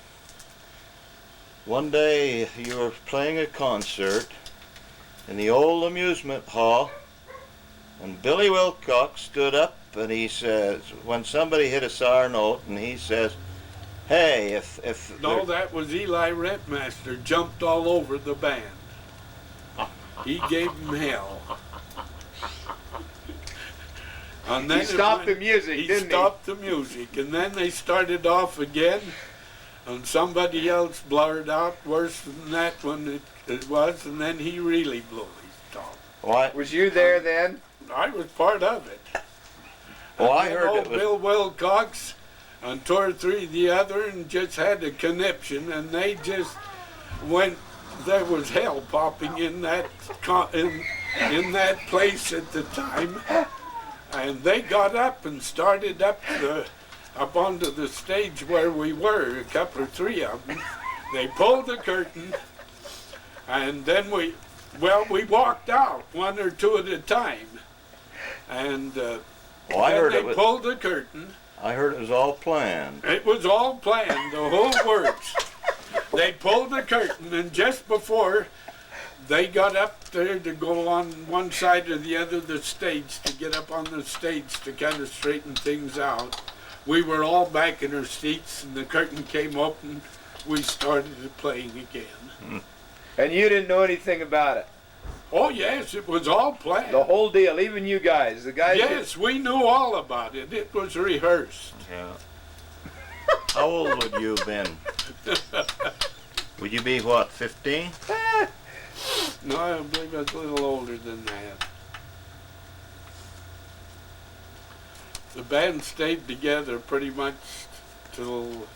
A: One day you were playing a concert in the old amusement hall, and Billy Wilcox stood up and he says, when somebody hit a sour note, and he says, Hey, if
B: No, that was Eli Rentmaster jumped all over the band. He gave them hell. And then
D: He stopped the music,
B: he
D: didn't he?
B: stopped the music, and then they started off again, and somebody else blurred out worse than that when it was, and then he really blew his top.
A: What?
D: Was you there then?
B: I was part of it.
A: Well,
B: And
A: I
B: then
A: heard
B: old
A: it was.
B: Bill Wilcox and two or three of the other, and just had a conniption, and they just went. There was hell popping in that in that place at the time, and they got up and started up onto the stage where we were. A couple or three of them. They pulled the curtain, and then we walked out one or two at a time, and
A: Well, I
B: then
A: heard
B: they
A: it was.
B: pulled the curtain.
A: I heard it was all planned.
B: It was all planned, the whole works. They pulled the curtain, and just before they got up there to go on one side or the other of the stage, to get up on the stage to kind of straighten things out, we were all back in our seats, and the curtain came open. We started playing again.
D: And you didn't know anything about it?
B: Oh yes, it was all planned.
D: The whole deal, even you guys, the guys.
B: Yes, we knew all about it. It was rehearsed.
A: Yeah. How old would you have been? Would you be what, 15?
B: No, I believe I was a little older than that. The band stayed together pretty much till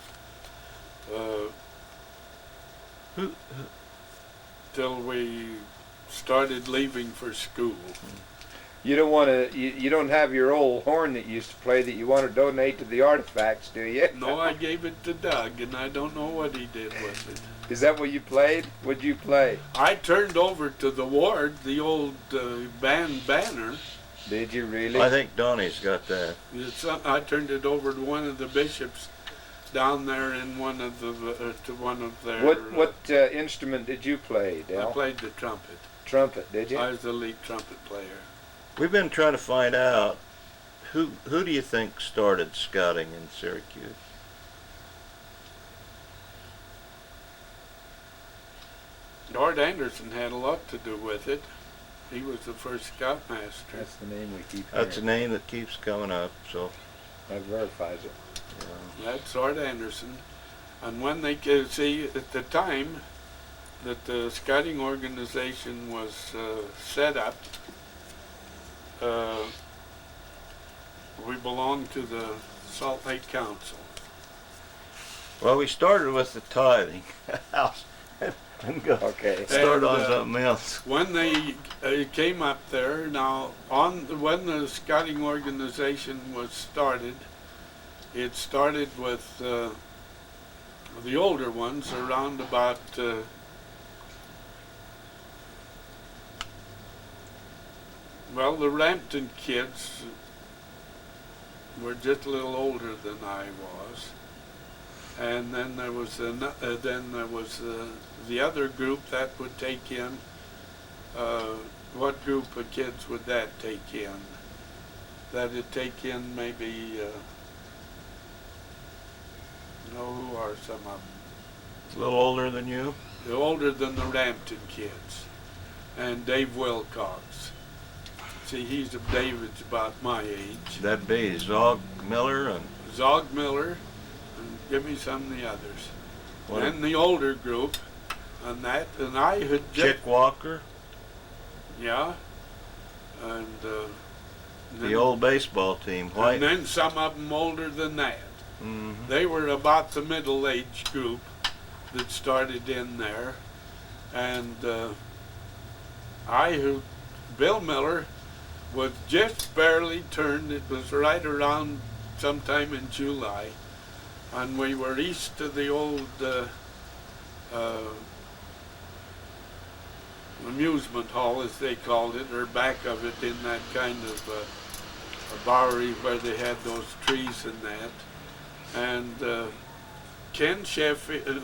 B: till we started leaving for school.
D: You don't want to. You don't have your old horn that you used to play that you want to donate to the artifacts, do you?
B: No, I gave it to Doug, and I don't know what he did with it.
D: Is that what you played? What'd you play?
B: I turned over to the ward the old band banner.
D: Did you really?
A: I think Donnie's got that.
B: I turned it over to one of the bishops down there in one of the to one of their.
D: What instrument did you play,
B: I
D: Dale?
B: played the trumpet.
D: Trumpet, did you?
B: I was the lead trumpet player.
A: We've been trying to find out who do you think started scouting in Syracuse?
B: Lord Anderson had a lot to do with it. He was the first scoutmaster.
D: That's the name we keep.
A: That's a
D: hearing.
A: name that keeps coming up. So
D: That verifies it.
B: That's Lord Anderson. And when they see at the time that the scouting organization was set up, we belonged to the Salt Lake Council.
A: well, we started with the tithing house and go
D: Okay.
A: start on
B: And,
A: something else.
B: When they came up there, now when the scouting organization was started, it started with the older ones around about well, the Rampton kids were just a little older than I was, and then there was the other group that would take in. What group of kids would that take in? That'd take in maybe. Who are some of them?
A: A little older than you.
B: They're older than the Rampton kids, and Dave Wilcox. See, David's about my age.
A: That'd be Zog Miller and
B: Zog Miller, and give me some of the others.
A: what,
B: And the older group, and I had just,
A: Chick Walker,
B: yeah, and
A: the old baseball team.
B: and
A: White.
B: then some of them older than that.
A: Mhm.
B: They were about the middle-age group that started in there, and Bill Miller was just barely turned. It was right around sometime in July, and we were east of the old amusement hall, as they called it, or back of it in that kind of a bowery where they had those trees and that. And Ken Sheffield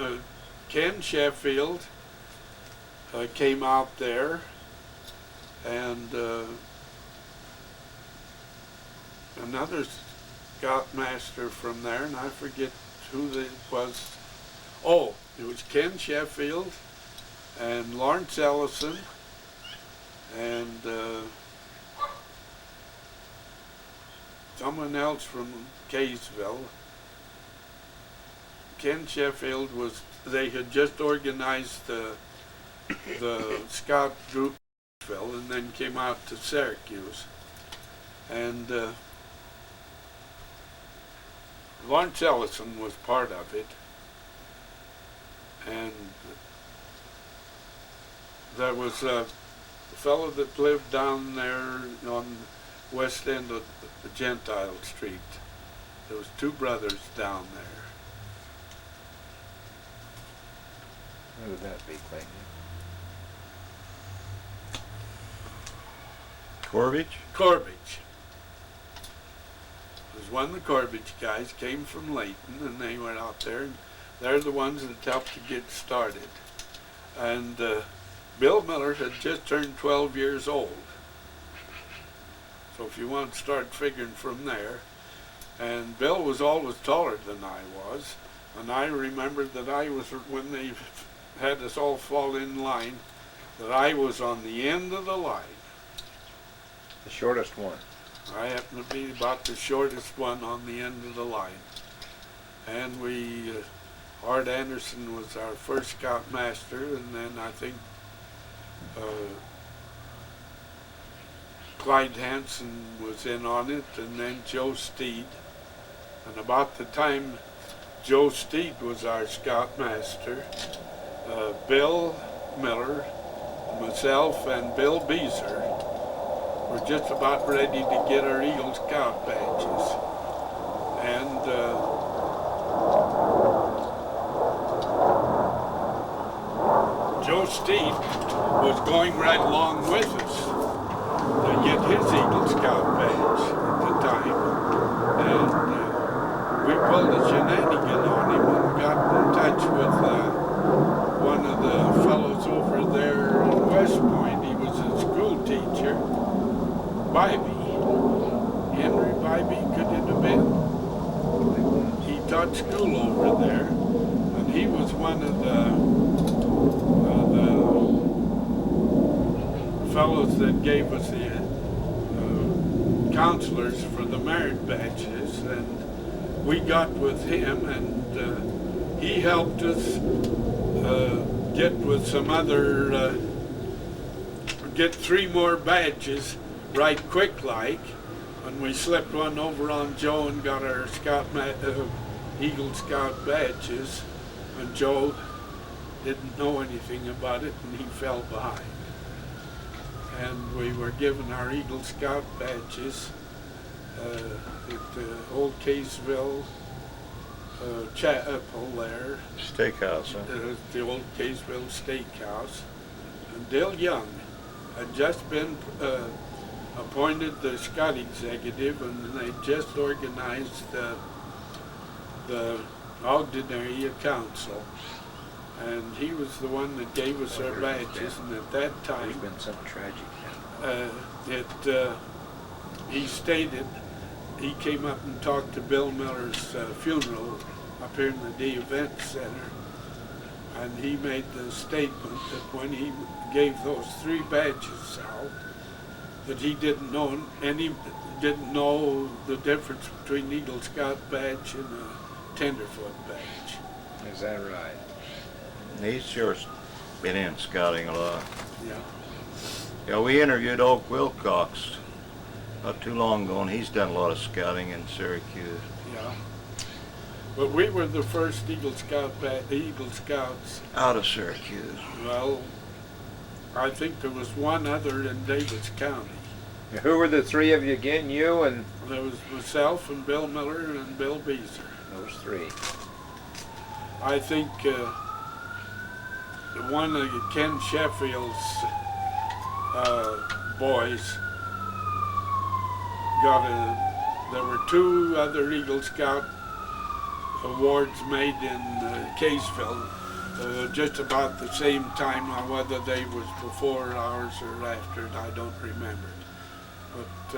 B: came out there, and another scoutmaster from there, and I forget who it was. Oh, it was Ken Sheffield and Lawrence Ellison and someone else from Kaysville. Ken Sheffield was, they had just organized the scout group in Kaysville and then came out to Syracuse. And Lawrence Ellison was part of it. And there was a fellow that lived down there on west end of the Gentile Street. There was two brothers down there.
C: Who would that be, Clayton?
A: Corbett?
B: Corbett. It was one of the Corbett guys, came from Layton, and they went out there, and they're the ones that helped to get started. And Bill Miller had just turned 12 years old. So if you want to start figuring from there. And Bill was always taller than I was. And I remember that I was, when they had us all fall in line, that I was on the end of the line.
C: The shortest one.
B: I happened to be about the shortest one on the end of the line. And we, Art Anderson was our first scoutmaster, and then I think Clyde Hansen was in on it, and then Joe Steed. And about the time Joe Steed was our scoutmaster, Bill Miller, myself, and Bill Beezer were just about ready to get our Eagle Scout badges. And Joe Steed was going right along with us to get his Eagle Scout badge at the time. And we pulled a shenanigan on him and got in touch with one of the fellows over there in West Point. He was a school teacher, Bybee. Henry Bybee, could it have been? He taught school over there, and he was one of the fellows that gave us the counselors for the merit badges, and we got with him, and he helped us get with some other, get 3 more badges right quick like, and we slipped one over on Joe and got our Eagle Scout badges, and Joe didn't know anything about it, and he fell behind. And we were given our Eagle Scout badges at the old Kaysville chapel there.
A: Steakhouse, huh?
B: The old Kaysville Steakhouse. And Dill Young had just been appointed the Scout executive, and they just organized the Ogden Area Council. And he was the one that gave us our badges, and at that time,
C: There's been something tragic.
B: he stated, he came up and talked to Bill Miller's funeral up here in the D Event Center, and he made the statement that when he gave those 3 badges out, that he didn't know the difference between Eagle Scout badge and a tenderfoot badge.
C: Is that right?
A: He's sure been in scouting a lot.
B: Yeah.
A: Yeah, we interviewed Oak Wilcox not too long ago, and he's done a lot of scouting in Syracuse.
B: Yeah. But we were the first Eagle Scouts.
A: Out of Syracuse.
B: Well, I think there was one other in Davis County.
C: Who were the 3 of you again? You and
B: There was myself and Bill Miller and Bill Beezer.
C: those 3.
B: I think one of Ken Sheffield's boys there were 2 other Eagle Scout awards made in Kaysville just about the same time. Now, whether they was before ours or after it, I don't remember. But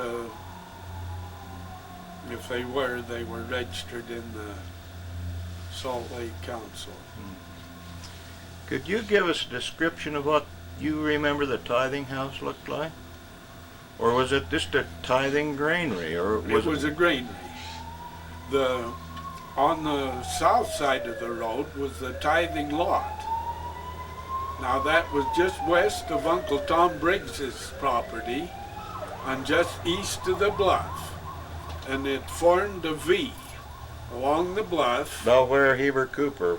B: if they were registered in Salt Lake Council.
A: Could you give us a description of what you remember the tithing house looked like? Or was it just a tithing granary? Or
B: It was a granary. On the south side of the road was the tithing lot. Now that was just west of Uncle Tom Briggs's property and just east of the bluff. And it formed a V along the bluff.
A: Now where Heber Cooper?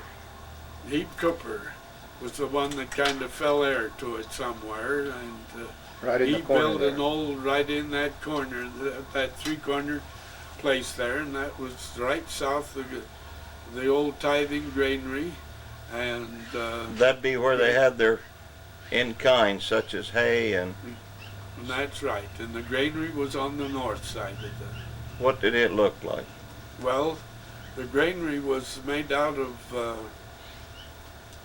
B: Heber Cooper was the one that kind of fell heir to it somewhere, and
D: Right in
B: he
D: the corner
B: built
D: there.
B: an old, right in that corner, that three-corner place there, and that was right south of the old tithing granary, and
A: That'd be where they had their in-kind, such as hay and...
B: that's right. And the granary was on the north side of the...
A: What did it look like?
B: Well, the granary was made out of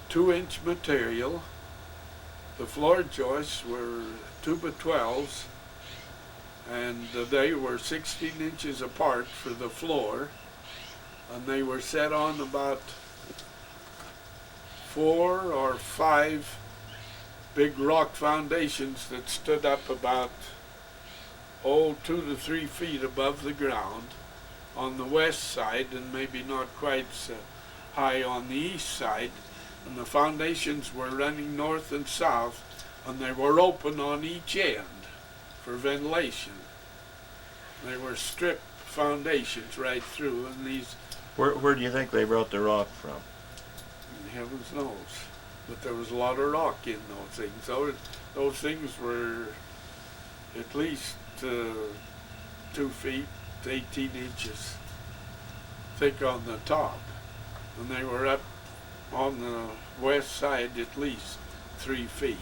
B: 2-inch material. The floor joists were 2x12s, and they were 16 inches apart for the floor, and they were set on about 4 or 5 big rock foundations that stood up about 2 to 3 feet above the ground on the west side, and maybe not quite so high on the east side. And the foundations were running north and south, and they were open on each end for ventilation. They were stripped foundations right through, and these,
A: Where do you think they brought the rock from?
B: heavens knows, but there was a lot of rock in those things. Those things were at least 2 feet, 18 inches thick on the top, and they were up on the west side at least 3 feet.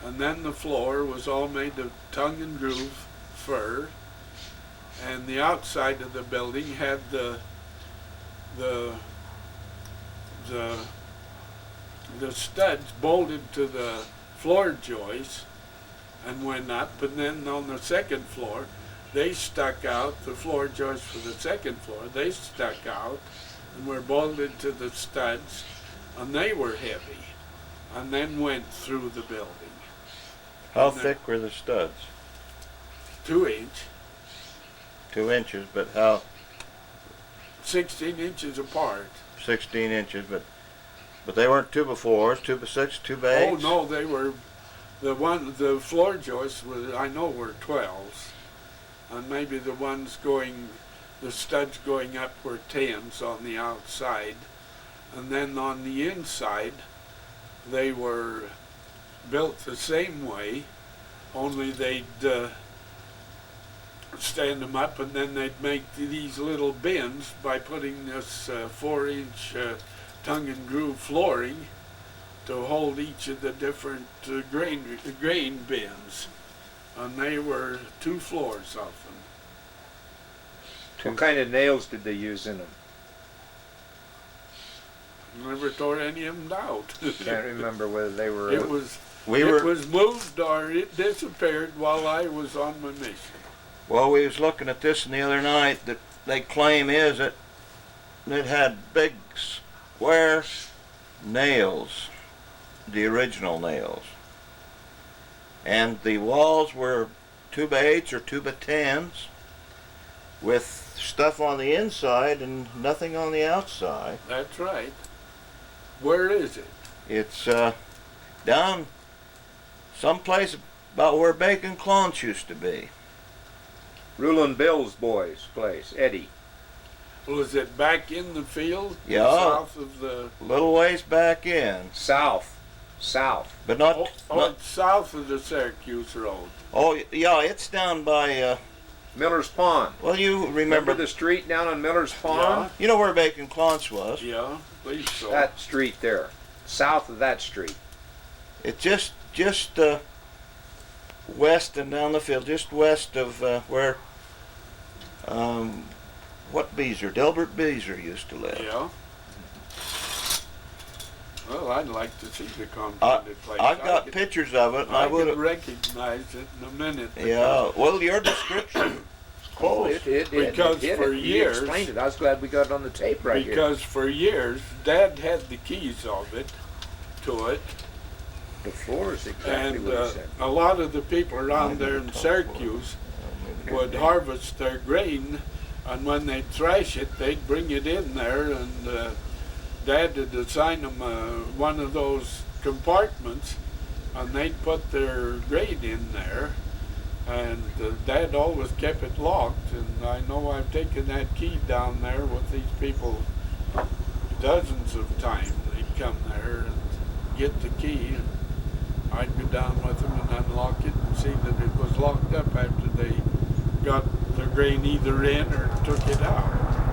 B: And then the floor was all made of tongue and groove fir, and the outside of the building had the studs bolted to the floor joists and went up, and then on the second floor they stuck out, the floor joists for the second floor, they stuck out and were bolted to the studs, and they were heavy, and then went through the building.
A: How
B: And
A: thick were the studs?
B: 2-inch,
A: 2 inches, but how?
B: 16 inches apart.
A: 16 inches, but they weren't 2x4s, 2x6, 2x8s?
B: Oh no, they were, the floor joists were, I know, were 12s, and maybe the studs going up were 10s on the outside, and then on the inside they were built the same way, only they'd stand them up, and then they'd make these little bins by putting this 4-inch tongue and groove flooring to hold each of the different grain bins, and they were 2 floors of them.
D: What kind of nails did they use in them?
B: Never tore any of them out.
D: Can't remember whether they were.
B: It was moved or it disappeared while I was on my mission.
A: Well, we was looking at this the other night that they claim is it had big square nails, the original nails. And the walls were 2x8s or 2x10s with stuff on the inside and nothing on the outside.
B: That's right. Where is it?
A: It's down someplace about where Bacon Clonch used to be.
D: Rulin' Bill's boy's place, Eddie.
B: Was it back in the field?
A: Yeah.
B: South of the...
A: Little ways back in.
D: South.
A: But not...
B: It's south of the Syracuse Road.
A: Oh, yeah, it's down by...
D: Miller's Pond.
A: well, you
D: Remember
A: remember...
D: the street down on Miller's Pond?
A: You know where Bacon Clonch was?
B: Yeah, I believe so.
D: That street there. South of that street.
A: It's just west and down the field, just west of where... what Beezer? Delbert Beezer used to live.
B: Yeah. Well, I'd like to see the compounded place.
A: I've got pictures of it, and I
B: I
A: would
B: could
A: have...
B: recognize it in a minute.
A: Yeah, well, your description
D: Oh,
A: close
D: it It did.
B: Because
D: it did.
B: for
D: He
B: years-
D: explained it. I was glad we got it on the tape right here.
B: Because for years, Dad had the keys of it, to it,
D: The floor is exactly
B: and
D: what he said.
B: a lot of the people around there in Syracuse would harvest their grain, and when they'd thrash it, they'd bring it in there, and Dad would assign them one of those compartments, and they'd put their grain in there, and Dad always kept it locked, and I know I've taken that key down there with these people dozens of times. They'd come there and get the key, and I'd go down with them and unlock it and see that it was locked up after they got their grain either in or took it out.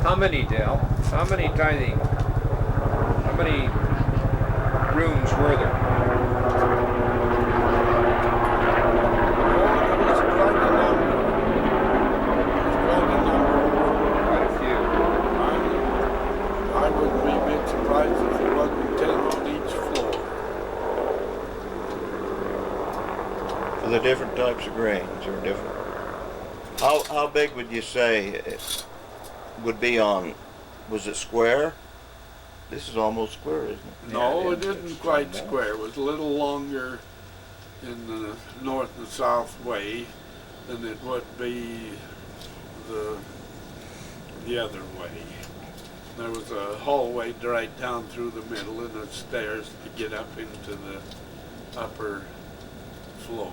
D: How many, Dale? How many tithing? How many rooms were there? Quite a few.
B: I wouldn't be a bit surprised if there wasn't 10 on each floor.
A: For the different types of grains or different. How big would you say it would be on? Was it square? This is almost square, isn't it?
B: No,
D: Yeah,
B: it isn't
D: it's
B: quite
D: more.
B: square. It was a little longer in the north and south way than it would be the other way. There was a hallway right down through the middle and the stairs to get up into the upper floor.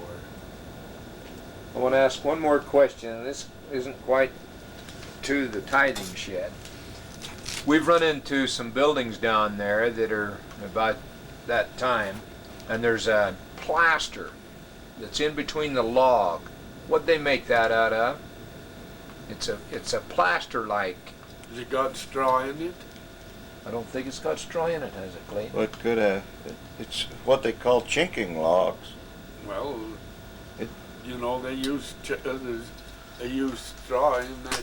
D: I want to ask one more question, and this isn't quite to the tithing shed. We've run into some buildings down there that are about that time, and there's a plaster that's in between the log. What'd they make that out of? It's a plaster like.
B: Has it got straw in it?
D: I don't think it's got straw in it, has it, Clayton?
A: But could it's what they call chinking logs.
B: Well,
A: It-
B: you know, they use straw in that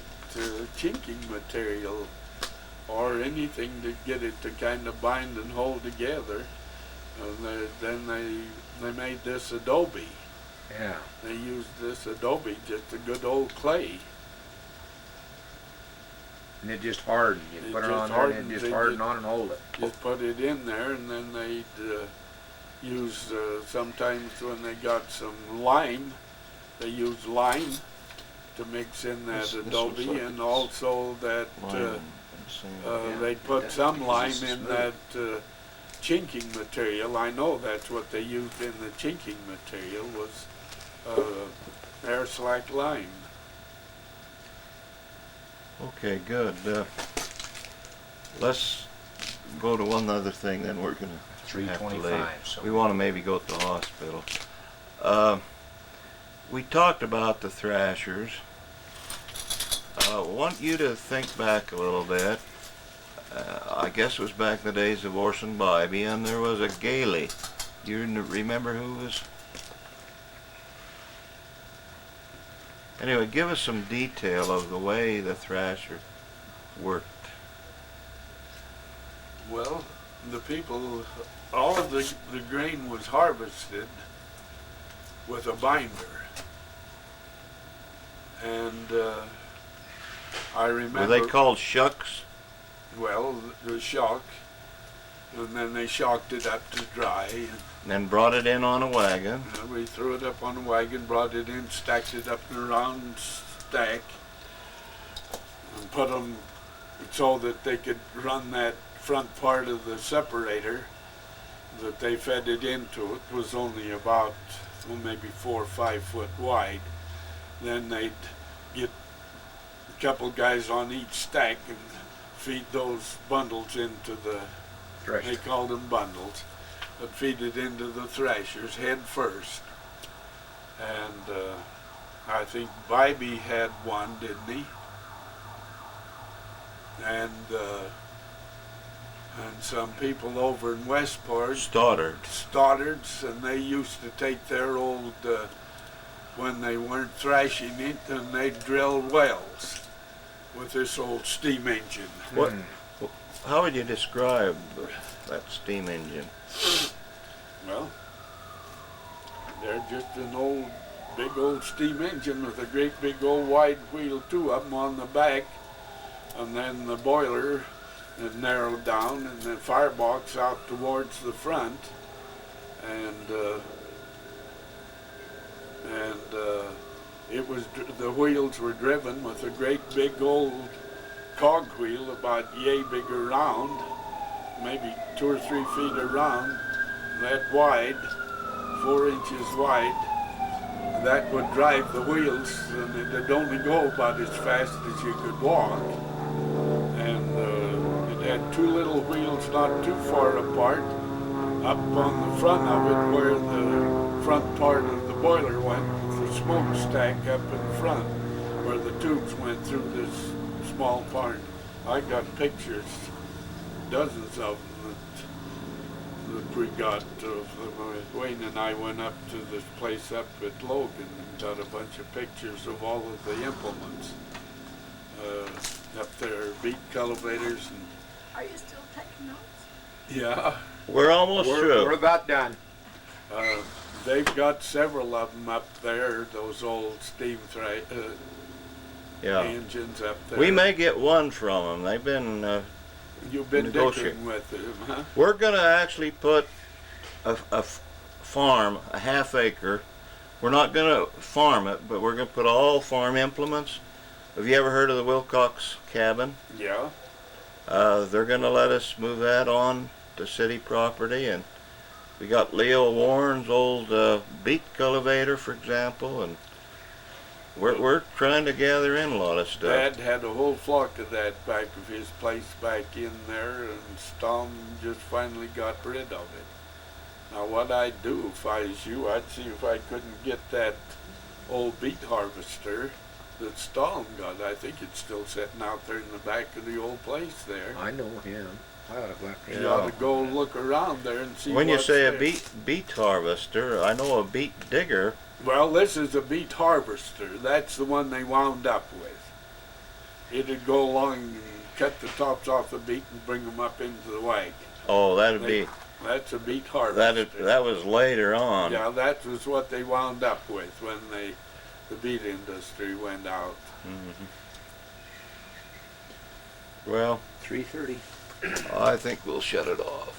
B: chinking material or anything to get it to kind of bind and hold together. And then they made this adobe.
D: Yeah.
B: They used this adobe, just a good old clay.
D: And it just hardened. You
B: It
D: put it
B: just
D: on there and
B: hardens,
D: it just
B: it
D: hardened
B: just-
D: on and hold it.
B: Just put it in there, and then they'd use, sometimes when they got some lime, they used lime to mix in that
A: This
B: adobe,
A: looks like
B: and
A: it's
B: also that
A: Lime and sand.
D: Yeah,
B: they'd
D: it
B: put
D: does,
B: some
D: because
B: lime
D: it's
B: in
D: smooth.
B: that chinking material. I know that's what they used in the chinking material was air slack lime.
A: Okay, good. Let's go to one other thing, then we're gonna have to leave.
D: 3:25. So
A: We want to maybe go to the hospital. We talked about the thrashers. I want you to think back a little bit. I guess it was back in the days of Orson Bybee, and there was a Gailey. Do you remember who was? Anyway, give us some detail of the way the thrasher worked.
B: Well, the people, all of the grain was harvested with a binder. And I remember...
A: Were they called shucks?
B: Well, the shock, and then they shocked it up to dry, and
A: Then brought it in on a wagon.
B: we threw it up on a wagon, brought it in, stacked it up in a round stack, and put them so that they could run that front part of the separator that they fed it into. It was only about, well, maybe 4 or 5 foot wide. Then they'd get a couple guys on each stack and feed those bundles into the, they called them bundles, but feed it into the thrashers head first. And I think Bybee had one, didn't he? And some people over in Westport, Stoddards, and they used to take their old, when they weren't thrashing it, and they'd drill wells with this old steam engine.
A: What? How would you describe that steam engine?
B: Well, they're just an old big old steam engine with a great big old wide wheel, two of them on the back, and then the boiler had narrowed down, and the firebox out towards the front, and it was the wheels were driven with a great big old cog wheel about yay big around, maybe 2 or 3 feet around, that wide, 4 inches wide. That would drive the wheels, and it'd only go about as fast as you could walk. And it had 2 little wheels not too far apart, up on the front of it where the front part of the boiler went, with the smokestack up in front, where the tubes went through this small part. I got pictures, dozens of them that we got. Wayne and I went up to this place up at Logan and got a bunch of pictures of all of the implements up there, beat cultivators and.
E: Are you still taking notes?
B: Yeah.
A: We're almost through.
D: We're about done.
B: They've got several of them up there, those old steam
A: Yeah.
B: engines up there.
A: We may get one from them. They've been.
B: You've been
A: negotiate.
B: dickering with them, huh?
A: We're gonna actually put a farm, a half acre. We're not gonna farm it, but we're gonna put all farm implements. Have you ever heard of the Wilcox cabin?
B: Yeah.
A: They're gonna let us move that on to city property, and we got Leo Warren's old beet cultivator, for example, and we're trying to gather in a lot of stuff.
B: Dad had a whole flock of that back of his place back in there, and Stom just finally got rid of it. Now what I'd do if I was you, I'd see if I couldn't get that old beet harvester that Stom got. I think it's still sitting out there in the back of the old place there.
D: I know him. I ought to go after him.
B: You ought to go look around there and see
A: When you
B: what's
A: say
B: there.
A: a beet harvester, I know a beet digger.
B: Well, this is a beet harvester. That's the one they wound up with. It'd go along and cut the tops off the beet and bring them up into the wagon.
A: Oh, that'd be
B: That's a beet harvester.
A: that was later on.
B: Yeah, that was what they wound up with when the beet industry went out.
A: Mhm. Well,
D: 3:30.
A: I think we'll shut it off.